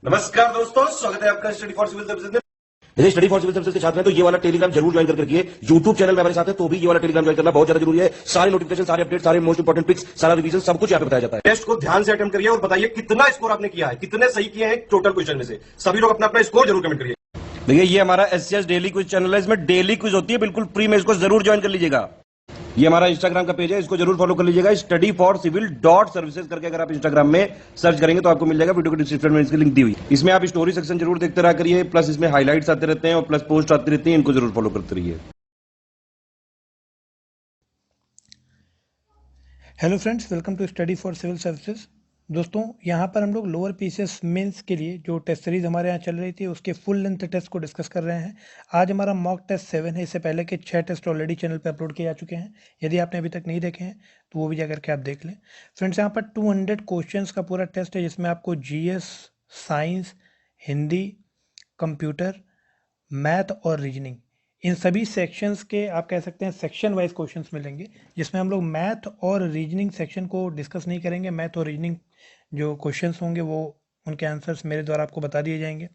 नमस्कार दोस्तों, स्वागत है आपका स्टडी फॉर सिविल सर्विसेज में। यदि स्टडी फॉर सिविल सर्विसेज के छात्र हैं तो ये वाला टेलीग्राम जरूर ज्वाइन करके रखिए। यूट्यूब चैनल में हमारे साथ है तो भी ये वाला टेलीग्राम ज्वाइन करना बहुत ज्यादा जरूरी है। सारे नोटिफिकेशन, सारे अपडेट, सारे मोस्ट इंपोर्टेंट पिक्स, सारा रिवीजन सब कुछ यहाँ पे बताया जाता है। टेस्ट को ध्यान से अटेम्प्ट करिए और बताइए कितना स्कोर आपने किया है, कितने सही किए हैं टोटल क्वेश्चन में से। सभी लोग अपना अपना स्कोर जरूर कमेंट करिए। देखिए ये हमारा एससीएस डेली क्विज चैनल है, इसमें डेली क्विज होती है, बिल्कुल फ्री में, इसको जरूर ज्वाइन कर लीजिएगा। ये हमारा इंस्टाग्राम का पेज है, इसको जरूर फॉलो कर लीजिएगा। Study for civil dot services करके अगर आप इंस्टाग्राम में सर्च करेंगे तो आपको मिल जाएगा। वीडियो के डिस्क्रिप्शन में इसकी लिंक दी हुई है। इसमें आप स्टोरी सेक्शन जरूर देखते रहा करिए, प्लस इसमें हाईलाइट्स आते रहते हैं और प्लस पोस्ट आती रहती है, इनको जरूर फॉलो करते रहिए। Hello friends, welcome to study for civil services. दोस्तों, यहाँ पर हम लोग लोअर पीसीएस मेंस के लिए जो टेस्ट सीरीज हमारे यहाँ चल रही थी उसके फुल लेंथ टेस्ट को डिस्कस कर रहे हैं। आज हमारा मॉक टेस्ट 7 है। इससे पहले के 6 टेस्ट ऑलरेडी चैनल पे अपलोड किए जा चुके हैं। यदि आपने अभी तक नहीं देखे हैं तो वो भी जाकर के आप देख लें। फ्रेंड्स, यहाँ पर 200 क्वेश्चंस का पूरा टेस्ट है, जिसमें आपको GS, science, Hindi, computer, math और रीजनिंग, इन सभी सेक्शंस के आप कह सकते हैं सेक्शन वाइज क्वेश्चंस मिलेंगे, जिसमें हम लोग मैथ और रीजनिंग सेक्शन को डिस्कस नहीं करेंगे। मैथ और रीजनिंग जो क्वेश्चंस होंगे वो उनके आंसर्स मेरे द्वारा आपको बता दिए जाएंगे।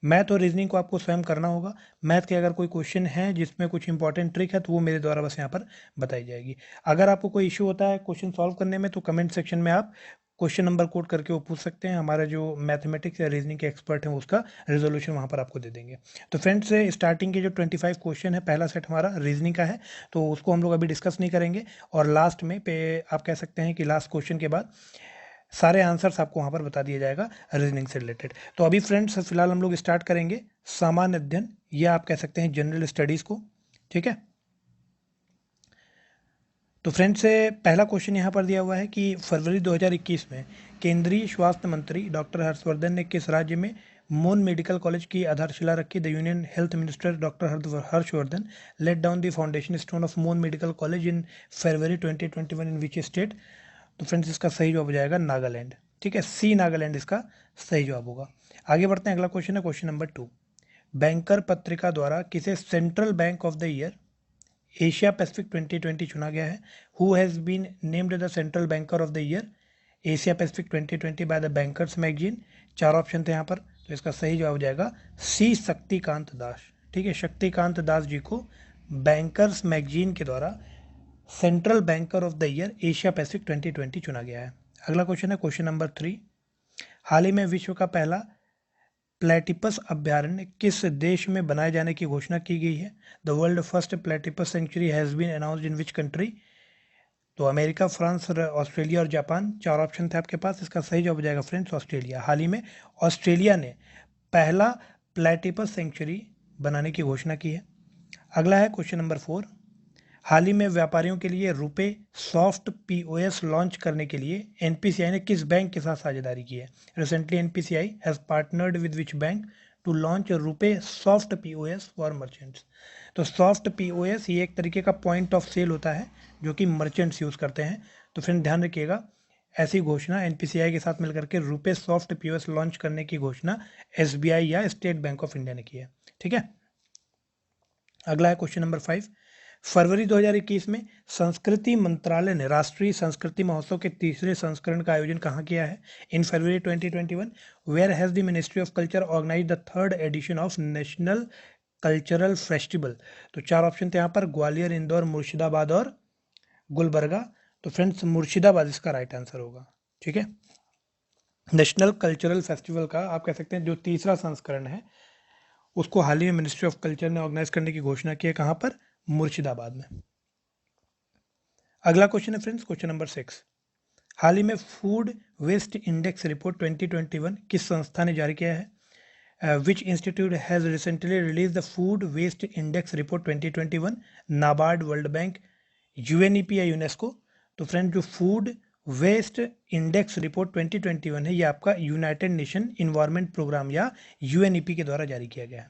मैथ और रीजनिंग को आपको स्वयं करना होगा। मैथ के अगर कोई क्वेश्चन है जिसमें कुछ इंपॉर्टेंट ट्रिक है तो वो मेरे द्वारा बस यहाँ पर बताई जाएगी। अगर आपको कोई इशू होता है क्वेश्चन सॉल्व करने में तो कमेंट सेक्शन में आप क्वेश्चन नंबर कोड करके वो पूछ सकते हैं। हमारा जो मैथमेटिक्स या रीजनिंग के एक्सपर्ट हैं उसका रिजोल्यूशन वहाँ पर आपको दे देंगे। तो फ्रेंड्स, स्टार्टिंग के जो 25 क्वेश्चन है, पहला सेट हमारा रीजनिंग का है, तो उसको हम लोग अभी डिस्कस नहीं करेंगे। और लास्ट में पे आप कह सकते हैं कि लास्ट क्वेश्चन के बाद सारे आंसर्स आपको वहाँ पर बता दिया जाएगा रीजनिंग से रिलेटेड। तो अभी फ्रेंड्स फिलहाल हम लोग स्टार्ट करेंगे सामान्य अध्ययन, या आप कह सकते हैं जनरल स्टडीज़ को। ठीक है, तो फ्रेंड्स पहला क्वेश्चन यहाँ पर दिया हुआ है कि फरवरी 2021 में केंद्रीय स्वास्थ्य मंत्री डॉक्टर हर्षवर्धन ने किस राज्य में मोन मेडिकल कॉलेज की आधारशिला रखी? The union health minister doctor Harshvardhan laid down the foundation stone of Mon Medical College in February 2021 in which state? तो फ्रेंड्स इसका सही जवाब हो जाएगा नागालैंड। ठीक है, सी नागालैंड इसका सही जवाब होगा। आगे बढ़ते हैं, अगला क्वेश्चन है क्वेश्चन नंबर 2। बैंकर पत्रिका द्वारा किसे central bank of the year Asia Pacific 2020 चुना गया है? Who has been named the central banker of the year Asia Pacific 2020 by the bankers magazine? 4 option थे यहाँ पर, तो इसका सही जवाब हो जाएगा सी शक्तिकांत दास। ठीक है, शक्तिकांत दास जी को बैंकर्स मैगजीन के द्वारा central banker of the year Asia Pacific 2020 चुना गया है। अगला क्वेश्चन है क्वेश्चन नंबर 3। हाल ही में विश्व का पहला प्लेटिपस अभ्यारण्य किस देश में बनाए जाने की घोषणा की गई है? The world first platypus century has been announced in which country? तो अमेरिका, फ्रांस, ऑस्ट्रेलिया और जापान। 4 ऑप्शन थे आपके पास, इसका सही जवाब हो जाएगा फ्रेंड्स ऑस्ट्रेलिया। हाल ही में ऑस्ट्रेलिया ने पहला प्लेटिपस सेंचुरी बनाने की घोषणा की है। अगला है क्वेश्चन नंबर 4। हाल ही में व्यापारियों के लिए रुपे सॉफ्ट पीओएस लॉन्च करने के लिए एनपीसीआई ने किस बैंक के साथ साझेदारी की है? Recently NPCI has partnered with which bank to launch RuPay soft POS for merchants? तो सॉफ्ट पीओएस ये एक तरीके का पॉइंट ऑफ सेल होता है जो कि मर्चेंट्स यूज़ करते हैं। तो फ्रेंड ध्यान रखिएगा, ऐसी घोषणा एनपीसीआई के साथ मिलकर के रुपे सॉफ्ट पीओएस लॉन्च करने की घोषणा एसबीआई या स्टेट बैंक ऑफ इंडिया ने की है। ठीक है, अगला है क्वेश्चन नंबर 5। फरवरी 2021 में संस्कृति मंत्रालय ने राष्ट्रीय संस्कृति महोत्सव के तीसरे संस्करण का आयोजन कहाँ किया है? In February 2021 where has the ministry of culture organize the 3rd edition of national cultural festival? तो 4 ऑप्शन थे यहाँ पर, ग्वालियर, इंदौर, मुर्शिदाबाद और गुलबर्गा। तो फ्रेंड्स मुर्शिदाबाद इसका राइट आंसर होगा। ठीक है, नेशनल कल्चरल फेस्टिवल का आप कह सकते हैं जो तीसरा संस्करण है उसको हाल ही में मिनिस्ट्री ऑफ कल्चर ने ऑर्गेनाइज करने की घोषणा की है। कहाँ पर? मुर्शिदाबाद में। अगला क्वेश्चन है फ्रेंड्स क्वेश्चन नंबर 6। हाल ही में फूड वेस्ट इंडेक्स रिपोर्ट 2021 किस संस्था ने जारी किया है? Which institute has recently release the food waste index report 2021? NABARD, World Bank, UNEP या यूनेस्को? तो फ्रेंड जो फूड वेस्ट इंडेक्स रिपोर्ट 2021 है ये आपका यूनाइटेड नेशन इन्वायरमेंट प्रोग्राम या यूएनईपी के द्वारा जारी किया गया है।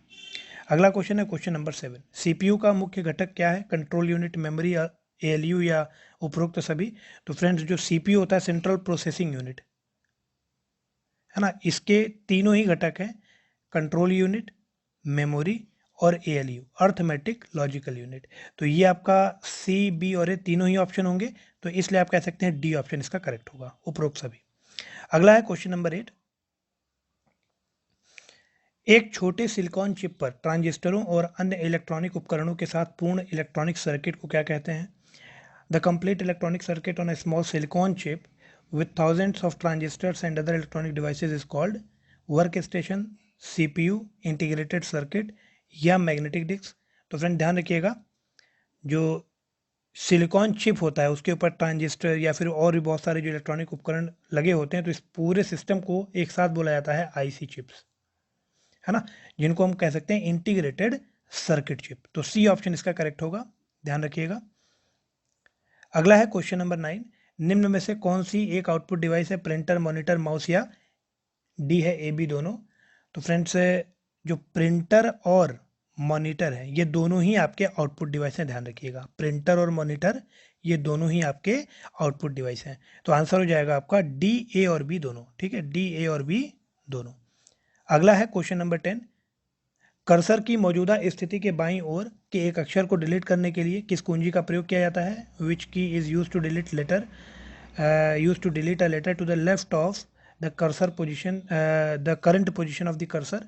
अगला क्वेश्चन है क्वेश्चन नंबर 7। सीपीयू का मुख्य घटक क्या है? कंट्रोल यूनिट, मेमोरी, एएलयू या उपरोक्त सभी? तो फ्रेंड्स जो सीपीयू होता है सेंट्रल प्रोसेसिंग यूनिट है ना, इसके तीनों ही घटक हैं, कंट्रोल यूनिट, मेमोरी और एएलयू, अर्थमेटिक लॉजिकल यूनिट। तो ये आपका सी, बी और ए तीनों ही ऑप्शन होंगे, तो इसलिए आप कह सकते हैं डी ऑप्शन इसका करेक्ट होगा, उपरोक्त सभी। अगला है क्वेश्चन नंबर 8। एक छोटे सिलिकॉन चिप पर ट्रांजिस्टरों और अन्य इलेक्ट्रॉनिक उपकरणों के साथ पूर्ण इलेक्ट्रॉनिक सर्किट को क्या कहते हैं? The complete electronic circuit on a small silicon chip with thousands of transistors and other electronic devices is called workstation, CPU, integrated circuit या मैग्नेटिक डिस्क। तो फ्रेंड ध्यान रखिएगा, जो सिलिकॉन चिप होता है उसके ऊपर ट्रांजिस्टर या फिर और भी बहुत सारे जो इलेक्ट्रॉनिक उपकरण लगे होते हैं, तो इस पूरे सिस्टम को एक साथ बोला जाता है आईसी चिप्स, है ना, जिनको हम कह सकते हैं इंटीग्रेटेड सर्किट चिप। तो सी ऑप्शन इसका करेक्ट होगा, ध्यान रखिएगा। अगला है क्वेश्चन नंबर 9, निम्न में से कौन सी एक आउटपुट डिवाइस है? प्रिंटर, मॉनिटर, माउस या डी है ए बी दोनों? तो फ्रेंड्स जो प्रिंटर और मॉनिटर है ये दोनों ही आपके आउटपुट डिवाइस हैं, ध्यान रखिएगा। प्रिंटर और मॉनिटर ये दोनों ही आपके आउटपुट डिवाइस हैं। तो आंसर हो जाएगा आपका डी, ए और बी दोनों, ठीक है, डी, ए और बी दोनों। अगला है क्वेश्चन नंबर 10, कर्सर की मौजूदा स्थिति के बाईं ओर के एक अक्षर को डिलीट करने के लिए किस कुंजी का प्रयोग किया जाता है? Which key is use to delete letter, use to delete a letter to the left of the cursor position, the current position of the cursor.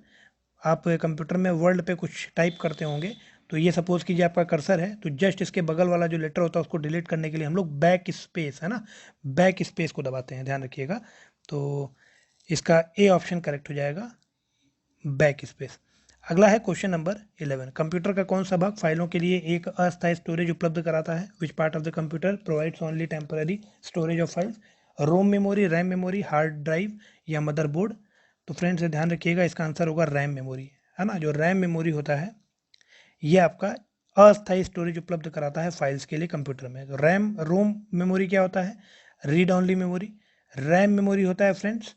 आप कंप्यूटर में वर्ड पे कुछ टाइप करते होंगे, तो ये सपोज कीजिए आपका कर्सर है, तो जस्ट इसके बगल वाला जो लेटर होता है उसको डिलीट करने के लिए हम लोग बैक स्पेस, है ना, बैक स्पेस को दबाते हैं, ध्यान रखिएगा। तो इसका ए ऑप्शन करेक्ट हो जाएगा, बैक स्पेस। अगला है क्वेश्चन नंबर 11, कंप्यूटर का कौन सा भाग फाइलों के लिए एक अस्थायी स्टोरेज उपलब्ध कराता है? Which part of the computer provides only temporary storage of files? ROM memory, RAM memory, hard drive या मदरबोर्ड? तो फ्रेंड्स ध्यान रखिएगा, इसका आंसर होगा रैम मेमोरी, है ना। जो रैम मेमोरी होता है ये आपका अस्थायी स्टोरेज उपलब्ध कराता है फाइल्स के लिए कंप्यूटर में। तो रोम मेमोरी क्या होता है? Read only memory. RAM memory होता है फ्रेंड्स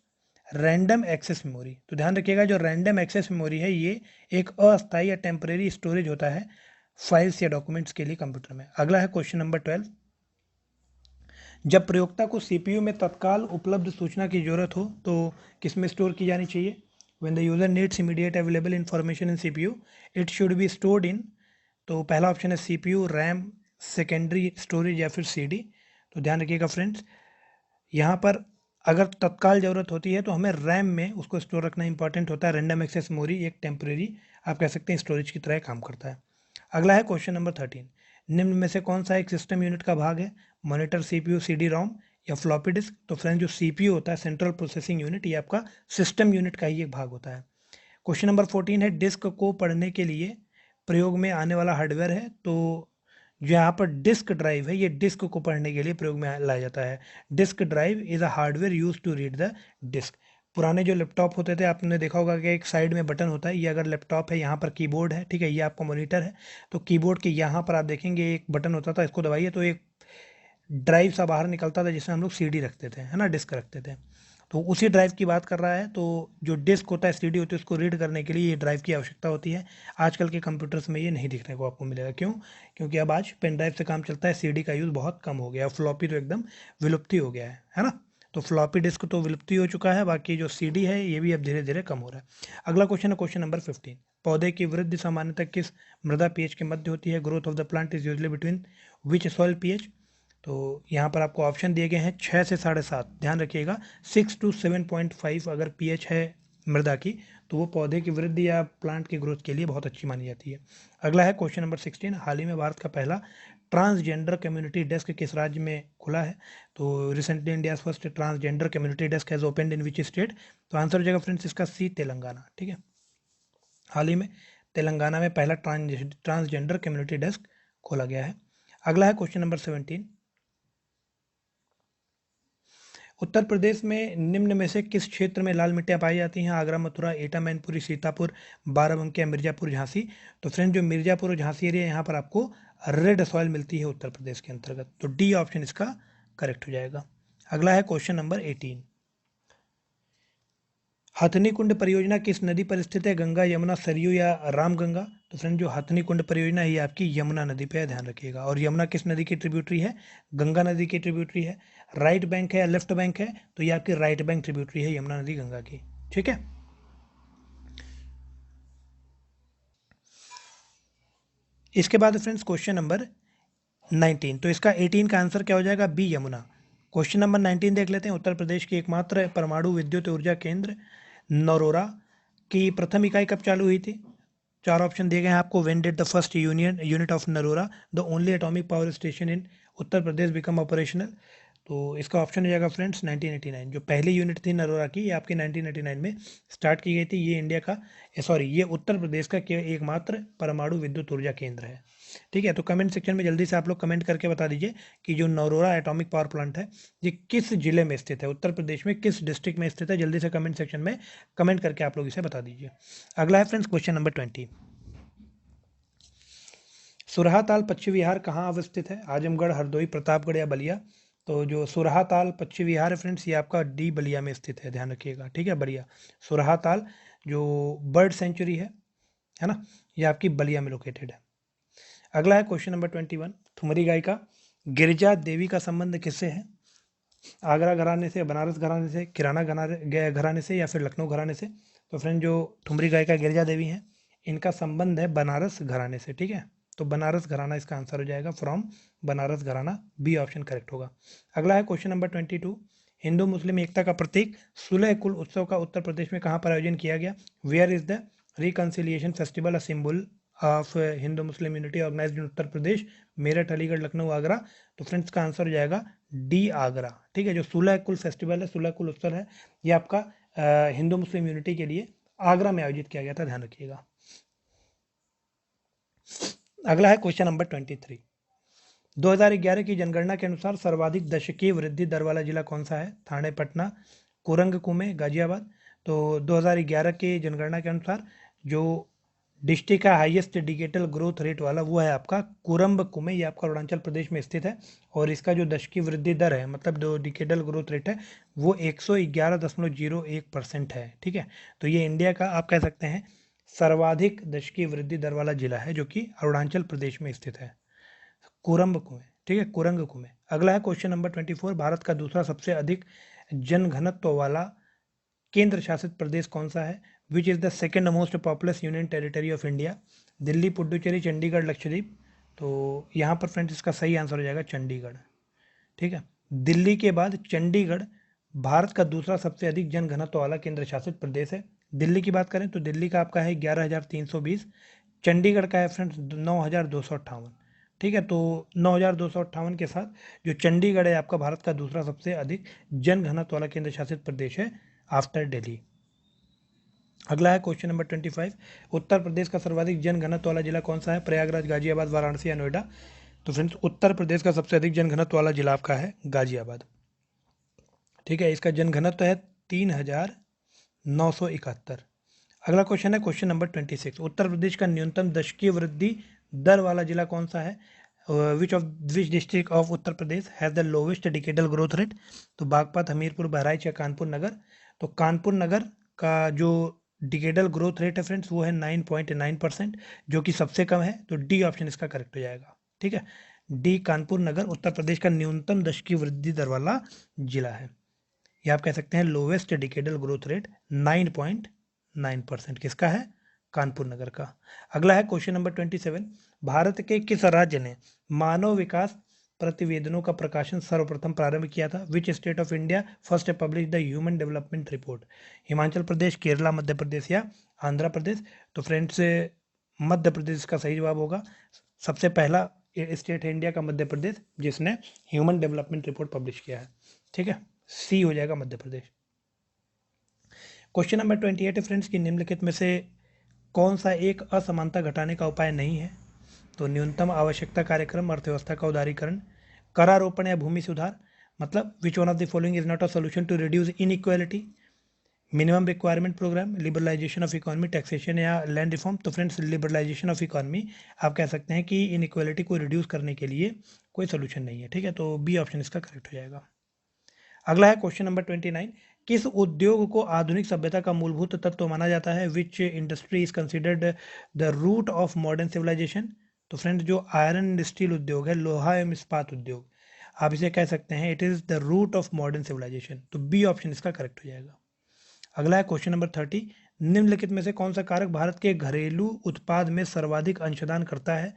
रैंडम एक्सेस मेमोरी। तो ध्यान रखिएगा, जो रैंडम एक्सेस मेमोरी है ये एक अस्थायी या टेम्परेरी स्टोरेज होता है फाइल्स या डॉक्यूमेंट्स के लिए कंप्यूटर में। अगला है क्वेश्चन नंबर 12, जब प्रयोक्ता को सीपीयू में तत्काल उपलब्ध सूचना की जरूरत हो तो किस में स्टोर की जानी चाहिए? When the user needs immediate available information in CPU it should be stored in. तो पहला ऑप्शन है सीपीयू, रैम, सेकेंडरी स्टोरेज या फिर सीडी। तो ध्यान रखिएगा फ्रेंड्स, यहाँ पर अगर तत्काल ज़रूरत होती है तो हमें रैम में उसको स्टोर रखना इंपॉर्टेंट होता है। रैंडम एक्सेस मेमोरी एक टेम्परेरी आप कह सकते हैं स्टोरेज की तरह काम करता है। अगला है क्वेश्चन नंबर 13, निम्न में से कौन सा एक सिस्टम यूनिट का भाग है? मॉनिटर, सीपीयू, सीडी रोम या फ्लॉपी डिस्क? तो फ्रेंड जो सीपीयू होता है सेंट्रल प्रोसेसिंग यूनिट, ये आपका सिस्टम यूनिट का ही एक भाग होता है। क्वेश्चन नंबर 14 है, डिस्क को पढ़ने के लिए प्रयोग में आने वाला हार्डवेयर है? तो जो यहाँ पर डिस्क ड्राइव है ये डिस्क को पढ़ने के लिए प्रयोग में लाया जाता है। Disk drive is a hardware use to read the disk. पुराने जो लैपटॉप होते थे आपने देखा होगा कि एक साइड में बटन होता है, ये अगर लैपटॉप है यहाँ पर कीबोर्ड है, ठीक है, ये आपका मॉनिटर है, तो कीबोर्ड के यहाँ पर आप देखेंगे एक बटन होता था, इसको दबाइए तो एक ड्राइव सा बाहर निकलता था जिसमें हम लोग सीडी रखते थे, है ना, डिस्क रखते थे। तो उसी ड्राइव की बात कर रहा है। तो जो डिस्क होता है, सीडी होती है, उसको रीड करने के लिए ये ड्राइव की आवश्यकता होती है। आजकल के कंप्यूटर्स में ये नहीं दिखने को आपको मिलेगा। क्यों? क्योंकि अब आज पेन ड्राइव से काम चलता है, सीडी का यूज़ बहुत कम हो गया, फ्लॉपी तो एकदम विलुप्ति हो गया है ना। तो फ्लॉपी डिस्क तो विलुप्ति हो चुका है, बाकी जो सीडी है ये भी अब धीरे धीरे कम हो रहा है। अगला क्वेश्चन है क्वेश्चन नंबर 15, पौधे की वृद्धि सामान्यतः किस मृदा पीएच के मध्य होती है? Growth of the plant is usually between which soil pH? तो यहाँ पर आपको ऑप्शन दिए गए हैं 6 से 7.5, ध्यान रखिएगा 6 to 7.5 अगर पीएच है मृदा की तो वो पौधे की वृद्धि या प्लांट की ग्रोथ के लिए बहुत अच्छी मानी जाती है। अगला है क्वेश्चन नंबर 16, हाल ही में भारत का पहला ट्रांसजेंडर कम्युनिटी डेस्क किस राज्य में खुला है? तो recently India first transgender community desk has opened in which state? तो आंसर हो जाएगा फ्रेंड्स इसका सी, तेलंगाना, ठीक है। हाल ही में तेलंगाना में पहला ट्रांसजेंडर कम्युनिटी डेस्क खोला गया है। अगला है क्वेश्चन नंबर 17, उत्तर प्रदेश में निम्न में से किस क्षेत्र में लाल मिट्टियाँ पाई जाती हैं? आगरा, मथुरा, एटा, मैनपुरी, सीतापुर, बाराबंकी, मिर्जापुर, झांसी? तो फ्रेंड जो मिर्जापुर और झांसी एरिया यहाँ पर आपको रेड सॉइल मिलती है उत्तर प्रदेश के अंतर्गत। तो डी ऑप्शन इसका करेक्ट हो जाएगा। अगला है क्वेश्चन नंबर 18, हथनी कुंड परियोजना किस नदी पर स्थित है? गंगा, यमुना, सरयू या रामगंगा? तो फ्रेंड जो हथनी कुंड परियोजना है ये आपकी यमुना नदी पे है, ध्यान रखिएगा। और यमुना किस नदी की ट्रिब्यूटरी है? गंगा नदी की ट्रिब्यूटरी है। राइट बैंक है या लेफ्ट बैंक है? तो ये आपकी राइट बैंक ट्रिब्यूटरी है यमुना नदी गंगा की, ठीक है। इसके बाद फ्रेंड्स क्वेश्चन नंबर 19, तो इसका 18 का आंसर क्या हो जाएगा? बी, यमुना। क्वेश्चन नंबर 19 देख लेते हैं, उत्तर प्रदेश की एकमात्र परमाणु विद्युत ऊर्जा केंद्र नरोरा की प्रथम इकाई कब चालू हुई थी? 4 ऑप्शन दिए गए हैं आपको। When did the first unit of Narora the only atomic power station in Uttar Pradesh become operational? तो इसका ऑप्शन हो जाएगा फ्रेंड्स 1989। जो पहली यूनिट थी नरोरा की, ये आपकी 1989 में स्टार्ट की गई थी। ये इंडिया का ये उत्तर प्रदेश का एकमात्र परमाणु विद्युत ऊर्जा केंद्र है। ठीक है, तो कमेंट सेक्शन में जल्दी से आप लोग कमेंट करके बता दीजिए कि जो नरोरा एटॉमिक पावर प्लांट है ये किस जिले में स्थित है, उत्तर प्रदेश में किस डिस्ट्रिक्ट में स्थित है। जल्दी से कमेंट सेक्शन में कमेंट करके आप लोग इसे बता दीजिए। अगला है फ्रेंड्स क्वेश्चन नंबर 20। सुरहाताल पक्षी विहार कहाँ अवस्थित है? आजमगढ़, हरदोई, प्रतापगढ़ या बलिया? तो जो सुरहाताल पक्षी विहार है फ्रेंड्स, ये आपका डी बलिया में स्थित है, ध्यान रखिएगा। ठीक है, बलिया सुरहाताल जो बर्ड सेंचुरी है ना, ये आपकी बलिया में लोकेटेड है। अगला है क्वेश्चन नंबर 21। ठुमरी गायिका गिरिजा देवी का संबंध किससे है? आगरा घराने से, बनारस घराने से, किराना घराने से या फिर लखनऊ घराने से? तो फ्रेंड जो ठुमरी गायिका गिरिजा देवी हैं, इनका संबंध है बनारस घराने से। ठीक है, तो बनारस घराना इसका आंसर हो जाएगा, फ्रॉम बनारस घराना, बी ऑप्शन करेक्ट होगा। अगला है क्वेश्चन नंबर 22। हिंदू मुस्लिम एकता का प्रतीक सुलह कुल उत्सव का उत्तर प्रदेश में कहाँ पर आयोजन किया गया? Where is the reconciliation festival a symbol of Hindu Muslim unity organised in Uttar Pradesh? Meerut, Aligarh, Lucknow, Agra? तो फ्रेंड्स का आंसर हो जाएगा डी, आगरा। ठीक है, जो सुलह कुल फेस्टिवल है, सुलह कुल उत्सव है, ये आपका हिंदू मुस्लिम यूनिटी के लिए आगरा में आयोजित किया गया था, ध्यान रखिएगा। अगला है क्वेश्चन नंबर 23। 2011 की जनगणना के अनुसार सर्वाधिक दशकीय वृद्धि दर वाला जिला कौन सा है? थाने, पटना, कुरंग कुमे, गाजियाबाद? तो 2011 की जनगणना के अनुसार जो डिस्ट्रिक्ट का हाईएस्ट डिजिटल ग्रोथ रेट वाला वो है आपका कुरम्ब कुमे, ये आपका अरुणाचल प्रदेश में स्थित है। और इसका जो दशकीय वृद्धि दर है, मतलब जो डिजिटल ग्रोथ रेट है, वो 111.01% है। ठीक है, तो ये इंडिया का आप कह सकते हैं सर्वाधिक दशकीय वृद्धि दर वाला जिला है, जो कि अरुणाचल प्रदेश में स्थित है, कुरम्ब कुमे। ठीक है, कुरंग कुमे। अगला है क्वेश्चन नंबर 24। भारत का दूसरा सबसे अधिक जनघनत्व वाला केंद्र शासित प्रदेश कौन सा है? Which is the second most populous union territory of India? Delhi, Puducherry, Chandigarh, Lakshadweep? तो यहाँ पर फ्रेंड्स इसका सही आंसर हो जाएगा चंडीगढ़। ठीक है, दिल्ली के बाद चंडीगढ़ भारत का दूसरा सबसे अधिक जनघनत्व वाला केंद्र शासित प्रदेश है। दिल्ली की बात करें तो दिल्ली का आपका है 11,320, चंडीगढ़ का है फ्रेंड्स 9,258। ठीक है, तो 9,258 के साथ जो चंडीगढ़ है आपका भारत का दूसरा सबसे अधिक जनघनत्व वाला केंद्र शासित प्रदेश है, आफ्टर दिल्ली। अगला है क्वेश्चन नंबर 25। उत्तर प्रदेश का सर्वाधिक जनघनत्व वाला जिला कौन सा है? प्रयागराज, गाजियाबाद, वाराणसी या नोएडा? तो फ्रेंड्स उत्तर प्रदेश का सबसे अधिक जनघनत्व वाला जिला आपका है गाजियाबाद। ठीक है, इसका जनघनत्व है 3,971। अगला क्वेश्चन है क्वेश्चन नंबर 26। उत्तर प्रदेश का न्यूनतम दशकीय वृद्धि दर वाला जिला कौन सा है? Which district of Uttar Pradesh has the lowest decadal growth rate? तो बागपत, हमीरपुर, बहराइच या कानपुर नगर? तो कानपुर नगर का जो डिकेडल ग्रोथ रेट है फ्रेंड्स वो है 9.9%, जो कि सबसे कम है। तो डी ऑप्शन इसका करेक्ट हो जाएगा। ठीक है, डी कानपुर नगर उत्तर प्रदेश का न्यूनतम दशकीय वृद्धि दर वाला जिला है। ये आप कह सकते हैं लोवेस्ट डिकेडल ग्रोथ रेट 9.9% किसका है? कानपुर नगर का। अगला है क्वेश्चन नंबर 27। भारत के किस राज्य ने मानव विकास प्रतिवेदनों का प्रकाशन सर्वप्रथम प्रारंभ किया था? Which state of India first publish the human development report? Himachal Pradesh, Kerala, Madhya Pradesh या आंध्र प्रदेश? तो फ्रेंड्स मध्य प्रदेश का सही जवाब होगा। सबसे पहला स्टेट है इंडिया का मध्य प्रदेश जिसने ह्यूमन डेवलपमेंट रिपोर्ट पब्लिश किया है। ठीक है, सी हो जाएगा Madhya Pradesh. Question number 28 friends की निम्नलिखित में से कौन सा एक असमानता घटाने का उपाय नहीं है? तो न्यूनतम आवश्यकता कार्यक्रम, अर्थव्यवस्था का उदारीकरण, करारोपण या भूमि सुधार? मतलब which one of the following is not a solution to reduce inequality? Minimum requirement programme, liberalisation of economy, taxation या लैंड रिफॉर्म? तो फ्रेंड्स लिबरलाइजेशन ऑफ इकोनॉमी आप कह सकते हैं कि इनइक्वालिटी को रिड्यूस करने के लिए कोई सोल्यूशन नहीं है। ठीक है, तो बी ऑप्शन इसका करेक्ट हो जाएगा। अगला है क्वेश्चन नंबर 29। किस उद्योग को आधुनिक सभ्यता का मूलभूत तत्व माना जाता है? Which industry is considered the root of modern civilisation? तो फ्रेंड्स जो आयरन एंड स्टील उद्योग है, लोहा एवं इस्पात उद्योग, आप इसे कह सकते हैं it is the root of modern civilisation. तो बी ऑप्शन इसका करेक्ट हो जाएगा। अगला है क्वेश्चन नंबर 30। निम्नलिखित में से कौन सा कारक भारत के घरेलू उत्पाद में सर्वाधिक अंशदान करता है?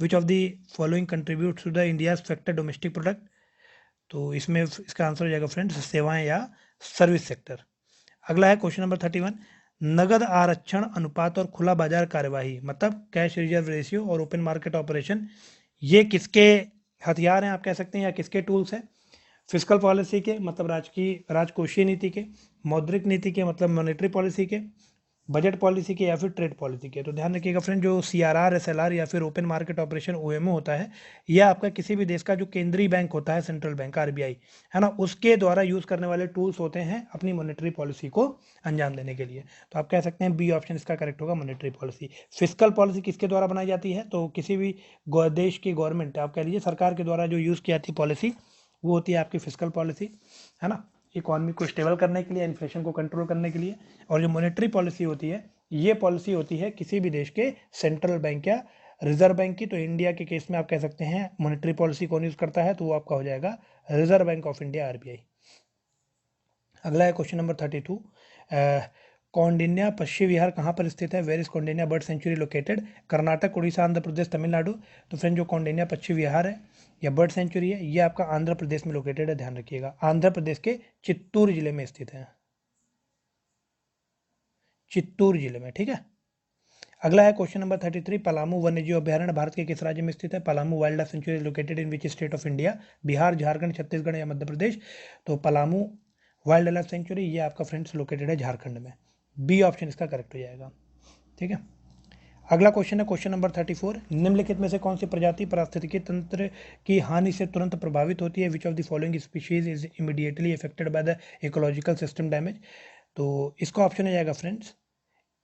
Which of the following contribute to the India's factor domestic product? तो इसमें इसका आंसर हो जाएगा फ्रेंड्स सेवाएं या सर्विस सेक्टर। अगला है क्वेश्चन नंबर 31। नगद आरक्षण अनुपात और खुला बाजार कार्यवाही, मतलब कैश रिजर्व रेशियो और ओपन मार्केट ऑपरेशन, ये किसके हथियार हैं आप कह सकते हैं, या किसके टूल्स हैं? फिस्कल पॉलिसी के, मतलब राजकोषीय नीति के, मौद्रिक नीति के, मतलब मॉनेटरी पॉलिसी के, बजट पॉलिसी के, या फिर ट्रेड पॉलिसी के। तो ध्यान रखिएगा फ्रेंड, जो CRR, SLR या फिर ओपन मार्केट ऑपरेशन OMO होता है, यह आपका किसी भी देश का जो केंद्रीय बैंक होता है, सेंट्रल बैंक RBI है ना, उसके द्वारा यूज करने वाले टूल्स होते हैं अपनी मॉनेटरी पॉलिसी को अंजाम देने के लिए। तो आप कह सकते हैं बी ऑप्शन इसका करेक्ट होगा, मॉनेटरी पॉलिसी। फिस्कल पॉलिसी किसके द्वारा बनाई जाती है? तो किसी भी देश की गवर्नमेंट, आप कह लीजिए सरकार के द्वारा जो यूज की जाती है पॉलिसी, वो होती है आपकी फिस्कल पॉलिसी, है ना, इकोनॉमी को स्टेबल करने के लिए, इन्फ्लेशन को कंट्रोल करने के लिए। और जो मॉनेटरी पॉलिसी होती है, ये पॉलिसी होती है किसी भी देश के सेंट्रल बैंक या रिजर्व बैंक की। तो इंडिया के केस में आप कह सकते हैं मॉनेटरी पॉलिसी कौन यूज करता है, तो वो आपका हो जाएगा reserve bank of India, RBI। अगला है क्वेश्चन नंबर 32। कौंडिन्या पश्चिमी विहार कहाँ पर स्थित है? Where is Koundinya bird sanctuary located? Karnataka, Orissa, Andhra Pradesh, Tamil Nadu? तो फ्रेंड, जो कौंडिन्या पश्चिमी विहार है या बर्ड सेंचुरी है, ये आपका आंध्र प्रदेश में लोकेटेड है, ध्यान रखिएगा। आंध्र प्रदेश के चित्तूर जिले में स्थित है, चित्तूर जिले में, ठीक है। अगला है क्वेश्चन नंबर 33। पलामू वन्यजीव अभ्यारण्य भारत के किस राज्य में स्थित है? Palamu wild life sanctuary located in which state of India? Bihar, Jharkhand, Chhattisgarh या मध्य प्रदेश? तो पलामू वाइल्ड लाइफ सेंचुरी ये आपका फ्रेंड्स लोकेटेड है झारखंड में। बी ऑप्शन इसका करेक्ट हो जाएगा, ठीक है। अगला क्वेश्चन है क्वेश्चन नंबर 34। निम्नलिखित में से कौन सी प्रजाति पारिस्थितिकी तंत्र की हानि से तुरंत प्रभावित होती है? Which of the following species is immediately affected by the ecological system damage? तो इसका ऑप्शन हो जाएगा फ्रेंड्स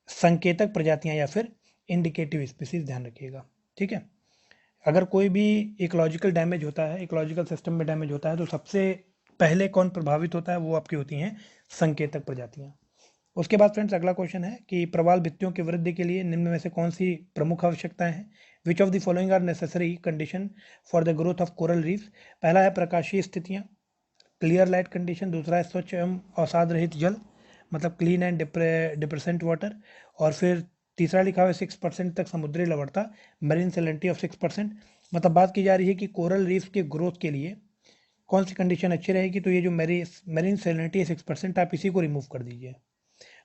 संकेतक प्रजातियां या फिर इंडिकेटिव स्पीसीज, ध्यान रखिएगा, ठीक है। अगर कोई भी इकोलॉजिकल डैमेज होता है, इकोलॉजिकल सिस्टम में डैमेज होता है, तो सबसे पहले कौन प्रभावित होता है? वो आपकी होती हैं संकेतक प्रजातियां। उसके बाद फ्रेंड्स अगला क्वेश्चन है कि प्रवाल भित्तियों की वृद्धि के लिए निम्न में से कौन सी प्रमुख आवश्यकताएं हैं? Which of the following are necessary condition for the growth of coral reefs? पहला है प्रकाशीय स्थितियां, क्लियर लाइट कंडीशन। दूसरा है स्वच्छ एवं अवसाद रहित जल, मतलब क्लीन एंड डिप्रेसेंट वाटर। और फिर तीसरा लिखा हुआ है 6% तक समुद्री लवणता, मरीन सैलिनिटी ऑफ 6%। मतलब बात की जा रही है कि कोरल रीफ के ग्रोथ के लिए कौन सी कंडीशन अच्छी रहेगी? तो ये जो मरीन सैलिनिटी है 6%, आप इसी को रिमूव कर दीजिए।